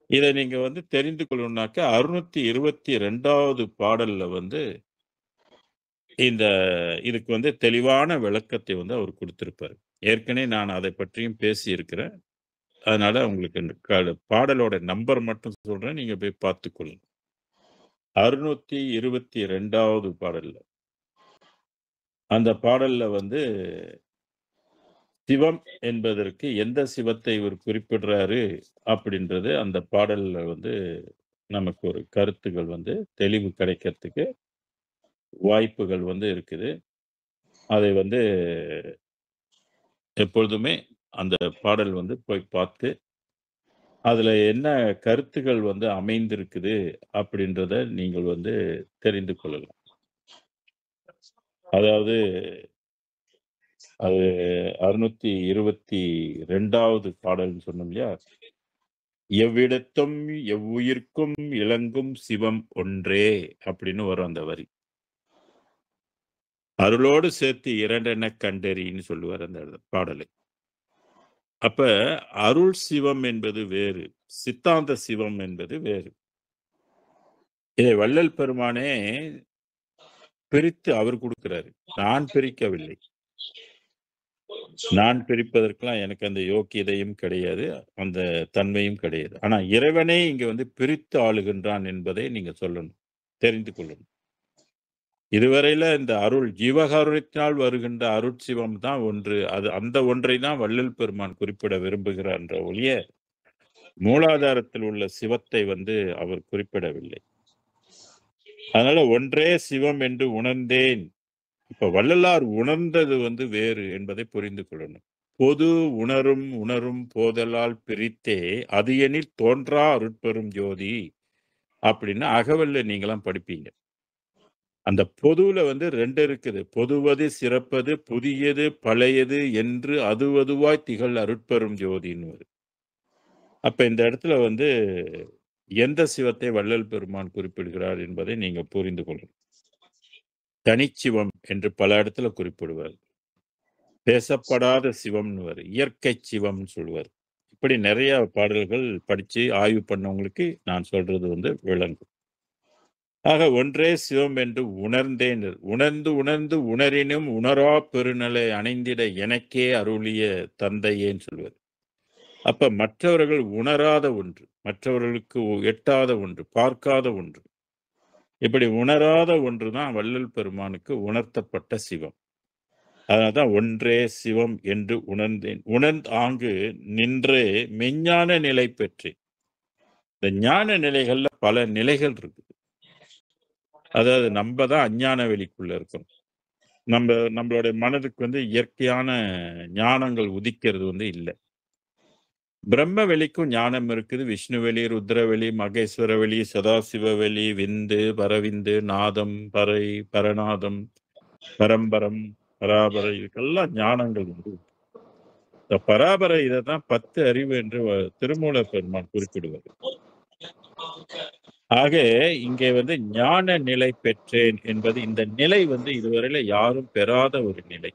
இத நீங்க வந்து தெரிந்து கொள்ளணும்னாக்கா 622வது பாடல்ல வந்து இந்த இதுக்கு வந்து தெளிவான விளக்கத்தை வந்து அவர் குடுத்திருப்பாரு. ஏற்கனவே நான் அதை பற்றியும் பேசியிருக்கிறேன். அதனால உங்களுக்கு இந்த பாடலோட நம்பர் மட்டும் சொல்றேன். நீங்க போய் பார்த்துக்கொள்ளுங்க. 622வது பாடல்ல. அந்த பாடல்ல வந்து சிவம் என்பதற்கு எந்த சிவத்தை இவர் குறிப்பிடுறாரு அப்படின்றது அந்த பாடல்ல வந்து நமக்கு ஒரு கருத்துகள் வந்து தெளிவு கிடைக்கிறதுக்கு வாய்ப்புகள் வந்து இருக்குது. அதை வந்து எப்பொழுதுமே அந்த பாடல் வந்து போய் பார்த்து, அதுல என்ன கருத்துகள் வந்து அமைந்திருக்குது அப்படின்றத நீங்கள் வந்து தெரிந்து கொள்ளலாம். அதாவது அது 622வது பாடல்ன்னு சொன்னோம் இல்லையா? "எவ்விடத்தும் எவ்வுயிர்க்கும் இலங்கும் சிவம் ஒன்றே" அப்படின்னு வரும் அந்த வரி. அருளோடு சேர்த்து இரண்டெனக் கண்டறின்னு சொல்லுவார் அந்த பாடலை. அப்ப அருள் சிவம் என்பது வேறு. சித்தாந்த சிவம் என்பது வேறு. இதை வள்ளல் பெருமானே பிரித்து அவர் குடுக்கிறாரு. நான் பிரிக்கவில்லை. நான் பிரிப்பதற்கெல்லாம் எனக்கு அந்த யோக்கியதையும் கிடையாது. அந்த தன்மையும் கிடையாது. ஆனா இறைவனே இங்க வந்து பிரித்து ஆளுகின்றான் என்பதை நீங்க சொல்லணும். தெரிந்து கொள்ளணும். இதுவரையில இந்த அருள் ஜீவகாருண்யத்தினால் வருகின்ற அருட்சிவம் தான் ஒன்று. அது அந்த ஒன்றை தான் வள்ளல் பெருமான் குறிப்பிட விரும்புகிறார் என்ற ஒழிய, மூலாதாரத்தில் உள்ள சிவத்தை வந்து அவர் குறிப்பிடவில்லை. அதனால ஒன்றே சிவம் என்று உணர்ந்தேன். இப்ப வள்ளலார் உணர்ந்தது வந்து வேறு என்பதை புரிந்து கொள்ளணும். பொது உணரும் உணரும் போதலால் பிரித்தே அது எனில் தோன்றா அருட்பெரும் ஜோதி அப்படின்னு அகவல்ல நீங்கலாம் படிப்பீங்க. அந்த பொதுவுல வந்து 2 இருக்குது. பொதுவது சிறப்பது புதியது பழையது என்று அதுவதுவாய் திகழ் அருட்பெரும் ஜோதின்னு வரும். அப்ப இந்த இடத்துல வந்து எந்த சிவத்தை வள்ளல் பெருமான் குறிப்பிடுகிறார் என்பதை நீங்க புரிந்து கொள்ளணும். தனிச்சிவம் என்று பல இடத்துல குறிப்பிடுவார். பேசப்படாத சிவம்னுவாரு. இயற்கை சிவம்னு சொல்லுவாரு. இப்படி நெறைய பாடல்கள் படிச்சு ஆய்வு பண்ணவங்களுக்கு நான் சொல்றது வந்து விளங்கும். ஆக ஒன்றே சிவம் என்று உணர்ந்தேன். உணர்ந்து உணர்ந்து உணரினும் உணரா பெருநிலை அணைந்திட எனக்கே அருளிய தந்தையேன்னு சொல்லுவாரு. அப்ப மற்றவர்கள் உணராத ஒன்று, மற்றவர்களுக்கு எட்டாத ஒன்று, பார்க்காத ஒன்று. இப்படி உணராத ஒன்று தான் வள்ளல் பெருமானுக்கு உணர்த்தப்பட்ட சிவம். அதனால்தான் ஒன்றே சிவம் என்று உணர்ந்தேன். ஆங்கு நின்றே மெஞ்ஞான நிலை பெற்றேன். இந்த ஞான நிலைகள்ல பல நிலைகள் இருக்குது. அதாவது நம்ப தான் அஞ்ஞான வெளிக்குள்ள இருக்கோம். நம்மளுடைய மனதுக்கு வந்து இயற்கையான ஞானங்கள் உதிக்கிறது வந்து இல்ல. பிரம்ம வெளிக்கும் ஞானம் இருக்குது. விஷ்ணு வெளி, ருத்ர வெளி, மகேஸ்வர வெளி, சதாசிவ வெளி, விந்து, பரவிந்து, நாதம், பறை, பரநாதம், பரம்பரம், பராபரை இதுக்கெல்லாம் ஞானங்கள் உண்டு. இந்த பராபரை இதைதான் 10 அறிவு என்று திருமூலர் பெருமான் குறிப்பிடுவார். ஆக இங்கே வந்து ஞான நிலை பெற்றேன் என்பது இந்த நிலை வந்து இதுவரையில யாரும் பெறாத ஒரு நிலை.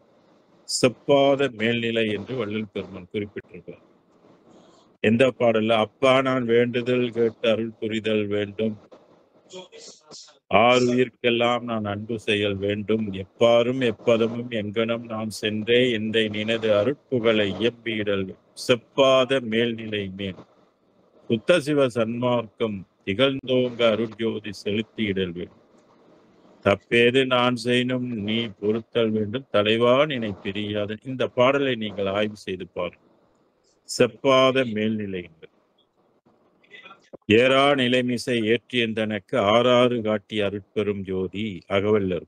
செப்பாத மேல்நிலை என்று வள்ளல் பெருமான் குறிப்பிட்டிருக்கிறார். எந்த பாடல்ல அப்பா நான் வேண்டுதல் கேட்டு அருள் புரிதல் வேண்டும். ஆறுயிர்க்கெல்லாம் நான் அன்பு செயல் வேண்டும். எப்பாரும் எப்பதமும் எங்கனம் நான் சென்றே எந்தை நினது அருட்புகழை இயம்பிடல் செப்பாத மேல்நிலை மேல் சுத்த சிவ சன்மார்க்கம் திகழ்ந்தோங்க அருட்ஜோதி செலுத்தியிடல் வேண்டும். தப்பேது நான் செய்யணும் நீ பொறுத்தல் வேண்டும் தலைவா நினை பிரியாத. இந்த பாடலை நீங்கள் ஆய்வு செய்து பாருங்கள். செப்பாத மேல்நிலை என்பது ஏறா நிலைமிசை ஏற்றியந்தனக்கு ஆறாறு காட்டி அருட்பெரும் ஜோதி அகவல்லர்.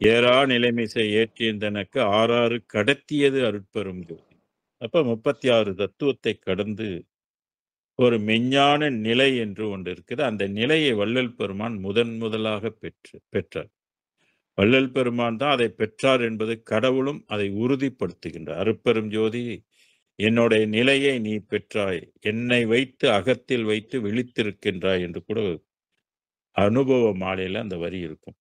ஏறா நிலைமிசை ஏற்றியந்தனக்கு ஆறாறு கடத்தியது அருட்பெரும் ஜோதி. அப்ப 36 தத்துவத்தை கடந்து ஒரு மெஞ்ஞான நிலை என்று ஒன்று இருக்குது. அந்த நிலையை வள்ளல் பெருமான் முதலாக பெற்றார். வள்ளல் பெருமான் தான் அதை பெற்றார் என்பது கடவுளும் அதை உறுதிப்படுத்துகின்றார். அருட்பெரும் ஜோதி என்னுடைய நிலையை நீ பெற்றாய். என்னை வைத்து அகத்தில் வைத்து விழித்திருக்கின்றாய் என்று கூட அனுபவ மாலையில அந்த வரி இருக்கும்.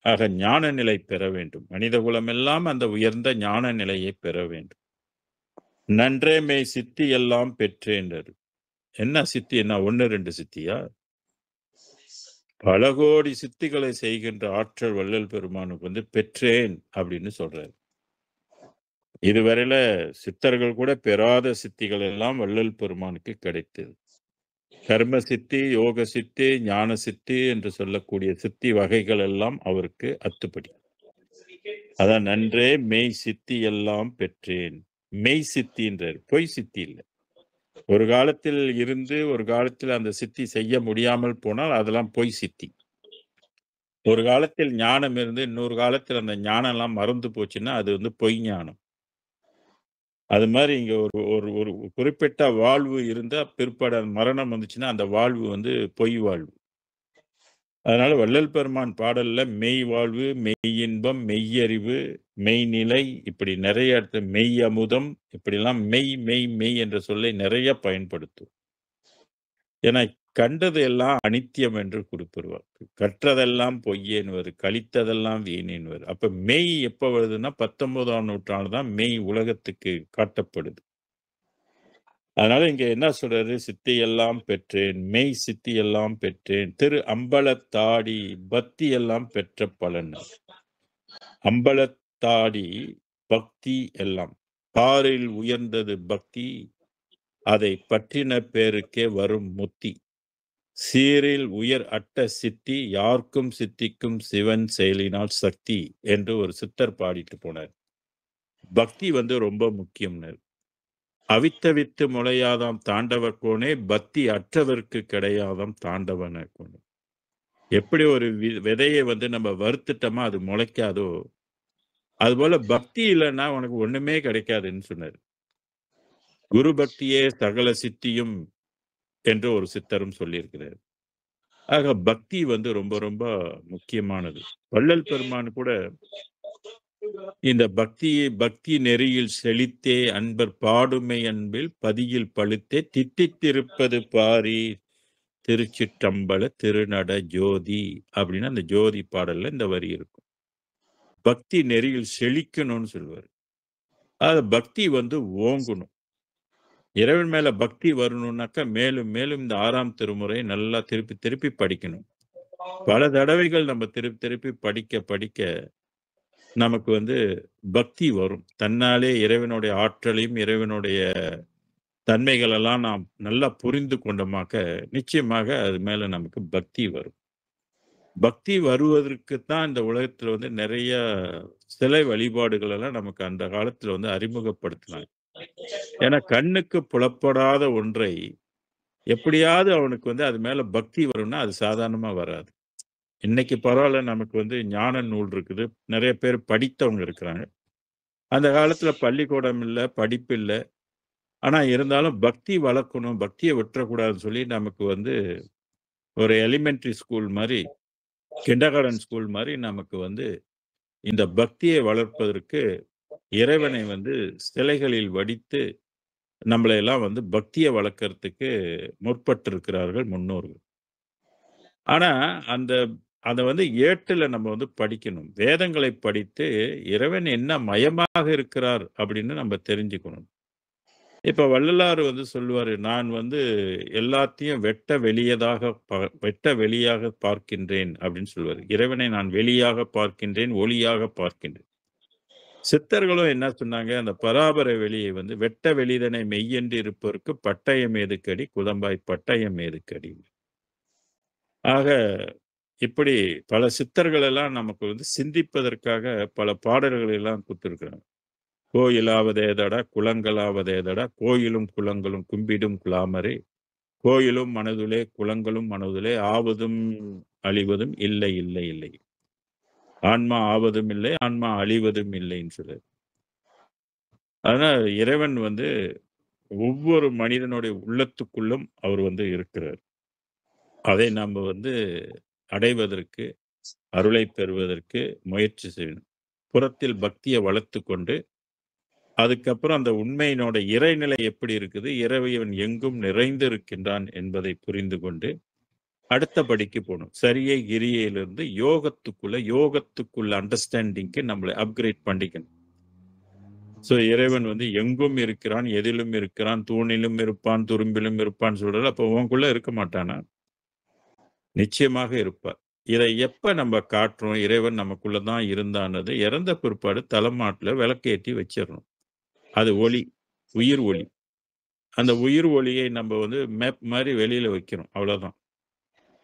ஆக ஞான நிலை பெற வேண்டும். மனிதகுலமெல்லாம் அந்த உயர்ந்த ஞான நிலையை பெற வேண்டும். நன்றே மெய் சித்தி எல்லாம் பெற்றேன்றாரு. என்ன சித்தி என்ன 1, 2 சித்தியா? பல கோடி சித்திகளை செய்கின்ற ஆற்றல் வள்ளல் பெருமானுக்கு வந்து பெற்றேன் அப்படின்னு சொல்றாரு. இதுவரையில சித்தர்கள் கூட பெறாத சித்திகள் எல்லாம் வள்ளல் பெருமானுக்கு கிடைத்தது. கர்ம சித்தி, யோக சித்தி, ஞான சித்தி என்று சொல்லக்கூடிய சித்தி வகைகள் எல்லாம் அவருக்கு அத்துப்படி. அதான் நன்றே மெய் சித்தி எல்லாம் பெற்றேன். மெய் சித்தின்றார். பொய் சித்தி இல்ல. ஒரு காலத்தில் இருந்து ஒரு காலத்தில் அந்த சித்தி செய்ய முடியாமல் போனால் அதெல்லாம் பொய் சித்தி. ஒரு காலத்தில் ஞானம் இருந்து இன்னொரு காலத்தில் அந்த ஞானம் எல்லாம் மறந்து போச்சுன்னா அது வந்து பொய் ஞானம். அது மாரி இங்க ஒரு ஒரு ஒரு குறிப்பிட்ட வாழ்வு இருந்தா பிற்பாடு மரணம் வந்துச்சுன்னா அந்த வாழ்வு வந்து பொய் வாழ்வு. அதனால வள்ளல் பெருமான் பாடல்ல மெய் வாழ்வு, மெய் இன்பம், மெய்யறிவு, மெய்நிலை இப்படி நிறைய இடத்துல மெய் அமுதம் இப்படிலாம் மெய் மெய் மெய் என்ற சொல்லை நிறைய பயன்படுத்தும். ஏன்னா கண்டது எல்லாம் அனித்தியம் என்று குறிப்பிடுவார். கற்றதெல்லாம் பொய்யேன்னுவாரு. கழித்ததெல்லாம் வீணேன்னுவாரு. அப்ப மெய் எப்ப வருதுன்னா 19ஆம் நூற்றாண்டு தான் மெய் உலகத்துக்கு காட்டப்படுது. அதனால இங்க என்ன சொல்றாரு? சித்தி எல்லாம் பெற்றேன், மெய் சித்தி எல்லாம் பெற்றேன், திரு அம்பலத்தாடி பக்தி எல்லாம் பெற்ற பலன். அம்பலத்தாடி பக்தி எல்லாம். பாரில் உயர்ந்தது பக்தி, அதை பற்றின பேருக்கே வரும் முத்தி. சீரில் உயர் அட்ட சித்தி, யார்க்கும் சித்திக்கும் சிவன் செயலினால் சக்தி என்று ஒரு சித்தர் பாடிட்டு போனார். பக்தி வந்து ரொம்ப முக்கியம்னாரு. அவித்தவித்து முளையாதாம் தாண்டவ கோனே, பக்தி அற்றவர்க்கு கிடையாதாம் தாண்டவன கோனே. எப்படி ஒரு விதையை வந்து நம்ம வறுத்துட்டோமா அது முளைக்காதோ, அதுபோல பக்தி இல்லைன்னா உனக்கு ஒண்ணுமே கிடைக்காதுன்னு சொன்னார். குரு பக்தியே சகல சித்தியும் என்று ஒரு சித்தரும் சொல்லியிருக்கிறார். ஆக பக்தி வந்து ரொம்ப ரொம்ப முக்கியமானது. வள்ளல் பெருமான் கூட இந்த பக்தி நெறியில் செழித்தே அன்பர் பாடுமை அன்பில் பதியில் பழுத்தே தித்தித்திருப்பது பாரி திருச்சிற்றம்பல திருநட ஜோதி அப்படின்னு அந்த ஜோதி பாடல்ல இந்த வரி இருக்கும். பக்தி நெறியில் செழிக்கணும்னு சொல்லுவார். அது பக்தி வந்து ஓங்கணும். இறைவன் மேல பக்தி வரணும்னாக்கா மேலும் மேலும் இந்த 6ஆம் திருமுறை நல்லா திருப்பி திருப்பி படிக்கணும். பல தடவைகள் நம்ம திருப்பி திருப்பி படிக்க படிக்க நமக்கு வந்து பக்தி வரும். தன்னாலே இறைவனுடைய ஆற்றலையும், இறைவனுடைய தன்மைகள் எல்லாம் நாம் நல்லா புரிந்து கொண்டோமாக்க, நிச்சயமாக அது மேல நமக்கு பக்தி வரும். பக்தி வருவதற்கு தான் இந்த உலகத்துல வந்து நிறைய சிலை வழிபாடுகள் எல்லாம் நமக்கு அந்த காலத்துல வந்து அறிமுகப்படுத்தினாங்க. ஏன்னா கண்ணுக்கு புலப்படாத ஒன்றை எப்படியாவது அவனுக்கு வந்து அது மேல பக்தி வரும்னா, அது சாதாரணமா வராது. இன்னைக்கு பரவால்ல நமக்கு வந்து ஞான நூல் இருக்குது. நிறைய பேர் படித்தவங்க இருக்கிறாங்க. அந்த காலத்துல பள்ளிக்கூடம் இல்ல, படிப்பு இல்ல. ஆனா இருந்தாலும் பக்தி வளர்க்கணும், பக்திய விட்டுறக்கூடாதுன்னு சொல்லி நமக்கு வந்து ஒரு எலிமெண்டரி ஸ்கூல் மாரி, கிண்டர்கார்டன் ஸ்கூல் மாரி நமக்கு வந்து இந்த பக்தியை வளர்ப்பதற்கு இறைவனை வந்து சிலைகளில் வடித்து நம்மள எல்லாம் வந்து பக்திய வளர்க்கறதுக்கு முற்பட்டிருக்கிறார்கள் முன்னோர்கள். ஆனா அந்த அத வந்து ஏட்டுல நம்ம வந்து படிக்கணும். வேதங்களை படித்து இறைவன் என்ன மயமாக இருக்கிறார் அப்படின்னு நம்ம தெரிஞ்சுக்கணும். இப்ப வள்ளலார் வந்து சொல்லுவாரு, "நான் வந்து எல்லாத்தையும் வெட்ட வெளியாக பார்க்கின்றேன்" அப்படின்னு சொல்லுவாரு. இறைவனை நான் வெளியாக பார்க்கின்றேன், ஒளியாக பார்க்கின்றேன். சித்தர்களும் என்ன சொன்னாங்க, அந்த பராபர வெளியை வந்து "வெட்ட வெளிதனை மெய்யென்று இருப்பவர்க்கு பட்டயம் ஏதுக்கடி, குதம்பாய் பட்டயம் ஏதுக்கடி." ஆக இப்படி பல சித்தர்கள் எல்லாம் நமக்கு வந்து சிந்திப்பதற்காக பல பாடல்களை எல்லாம் குடுத்திருக்கிறாங்க. "கோயிலாவதேதடா, குலங்களாவதேதடா, கோயிலும் குலங்களும் கும்பிடும் குலாமரே, கோயிலும் மனதுளே, குலங்களும் மனதுளே, ஆவதும் அழிவதும் இல்லை இல்லை இல்லை. ஆன்மா ஆவதும் இல்லை, ஆன்மா அழிவதும் இல்லைன்னு சொல்றாரு. அதனால இறைவன் வந்து ஒவ்வொரு மனிதனுடைய உள்ளத்துக்குள்ளும் அவர் வந்து இருக்கிறார். அதை நம்ம வந்து அடைவதற்கு, அருளை பெறுவதற்கு முயற்சி செய்யணும். புறத்தில் பக்திய வளர்த்துக் கொண்டு, அதுக்கப்புறம் அந்த உண்மையினோட இறைநிலை எப்படி இருக்குது, இறைவன் எங்கும் நிறைந்திருக்கின்றான் என்பதை புரிந்து கொண்டு அடுத்த படிக்கு போணும். சரியை கிரியையிலிருந்து யோகத்துக்குள்ள அண்டர்ஸ்டாண்டிங்க்கு நம்மளை அப்கிரேட் பண்ணிக்கணும். ஸோ இறைவன் வந்து எங்கும் இருக்கிறான், எதிலும் இருக்கிறான், தூணிலும் இருப்பான், துரும்பிலும் இருப்பான்னு சொல்றாரு. அப்போ உனக்குள்ள இருக்க மாட்டானா? நிச்சயமாக இருப்பார். இதை எப்ப நம்ம காட்டுறோம், இறைவன் நமக்குள்ள தான் இருந்தான்னது, இறந்த பிற்பாடு தலைமாட்டுல விளக்கேத்தி வச்சிடணும். அது ஒளி, உயிர் ஒளி. அந்த உயிர் ஒளியை நம்ம வந்து மேப் மாதிரி வெளியில வைக்கிறோம். அவ்வளவுதான்.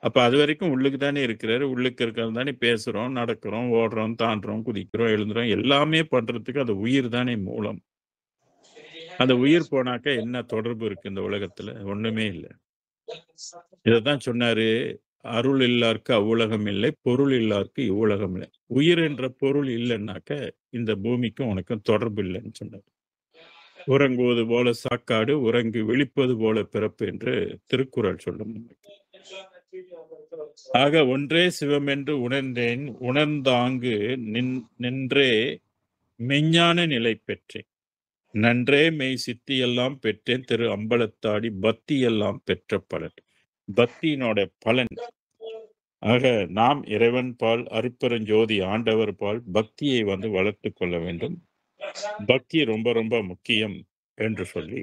அப்ப அது வரைக்கும் உள்ளுக்கு தானே இருக்கிறாரு. உள்ளுக்கு இருக்கிறது தானே பேசுறோம், நடக்கிறோம், ஓடுறோம், தாண்டுறோம், குதிக்கிறோம், எழுந்துறோம். எல்லாமே பண்றதுக்கு அந்த உயிர் தானே மூலம். அந்த உயிர் போனாக்க என்ன தொடர்பு இருக்கு இந்த உலகத்துல? ஒண்ணுமே இல்ல. இதத்தான் சொன்னாரு, "அருள் இல்லார்க்கு அவ்வுலகம் இல்லை, பொருள் இல்லார்க்கு இவ்வுலகம் இல்லை." உயிர் என்ற பொருள் இல்லைன்னாக்க இந்த பூமிக்கும் உனக்கும் தொடர்பு இல்லைன்னு சொன்னார். உறங்குவது போல சாக்காடு, உறங்கி விழிப்பது போல பிறப்பு என்று திருக்குறள் சொல்லும். ஆக ஒன்றே சிவம் என்று உணர்ந்தேன், உணர்ந்தாங்கு நின்றே மெஞ்ஞான நிலை பெற்றேன். நன்றே மெய் சித்தி எல்லாம் பெற்றேன், திரு அம்பலத்தாடி பக்தி எல்லாம் பெற்ற பலன். பக்தியினோட பலன். ஆக நாம் இறைவன் பால், அருட்பெருஞ்சோதி ஆண்டவர் பால் பக்தியை வந்து வளர்த்து கொள்ள வேண்டும். பக்தி ரொம்ப ரொம்ப முக்கியம் என்று சொல்லி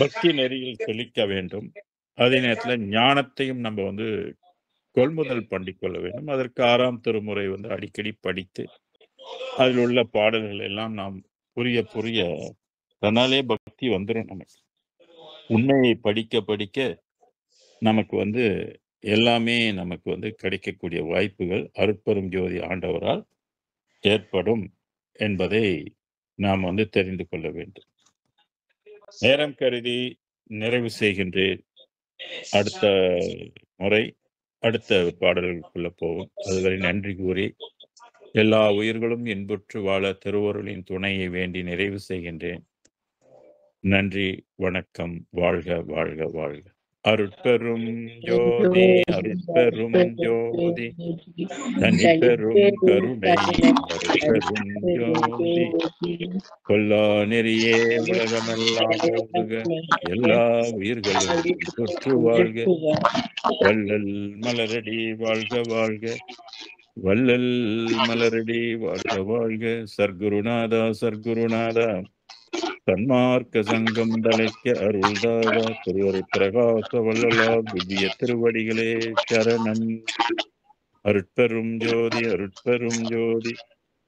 பக்தி நெறியில் செழிக்க வேண்டும். அதே நேரத்துல ஞானத்தையும் நம்ம வந்து கொள்முதல் பண்ணிக்கொள்ள வேண்டும். அதற்கு 6ஆம் திருமுறை வந்து அடிக்கடி படித்து அதில் உள்ள பாடல்கள் எல்லாம் நாம் புரிய தன்னாலே பக்தி வந்துடும் நமக்கு. உண்மையை படிக்க படிக்க நமக்கு வந்து எல்லாமே நமக்கு வந்து கிடைக்கக்கூடிய வாய்ப்புகள் அருட்பெரும் ஜோதி ஆண்டவரால் ஏற்படும் என்பதை நாம் வந்து தெரிந்து கொள்ள வேண்டும். நேரம் கருதி நிறைவு செய்கின்றேன். அடுத்த முறை அடுத்த பாடல்களுக்குள்ள போவோம். அதுவரை நன்றி கூறி எல்லா உயிர்களும் இன்புற்று வாழ திருவருளின் துணையை வேண்டி நிறைவு செய்கின்றேன். நன்றி, வணக்கம். வாழ்க வாழ்க வாழ்க. அருட்பெரும் ஜோதி, அருட்பெரும் ஜோதி, தனிப்பெரும் கருணை, அருட்பெரும் ஜோதி, கொல்லா நெறியே உலகமெல்லாம் ஓதுக, எல்லா உயிர்களும் தொற்று வாழ்க, வள்ளல் மலரடி வாழ்க வாழ்க, வள்ளல் மலரடி வாழ்க வாழ்க. சர்க்குருநாதா சர்க்குருநாதா, சன்மார்க்க சங்கம் தலைக்க அருள்தாதா, திருவரை பிரகாச வள்ளலா திவ்ய திருவடிகளே சரணம். அருட்பெரும் ஜோதி, அருட்பெரும் ஜோதி,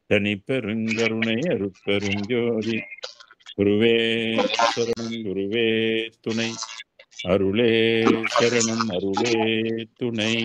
தனிப்பெருங்கருணை, அருட்பெரும் ஜோதி. குருவே சரணம், குருவே துணை, அருளே சரணம், அருளே துணை.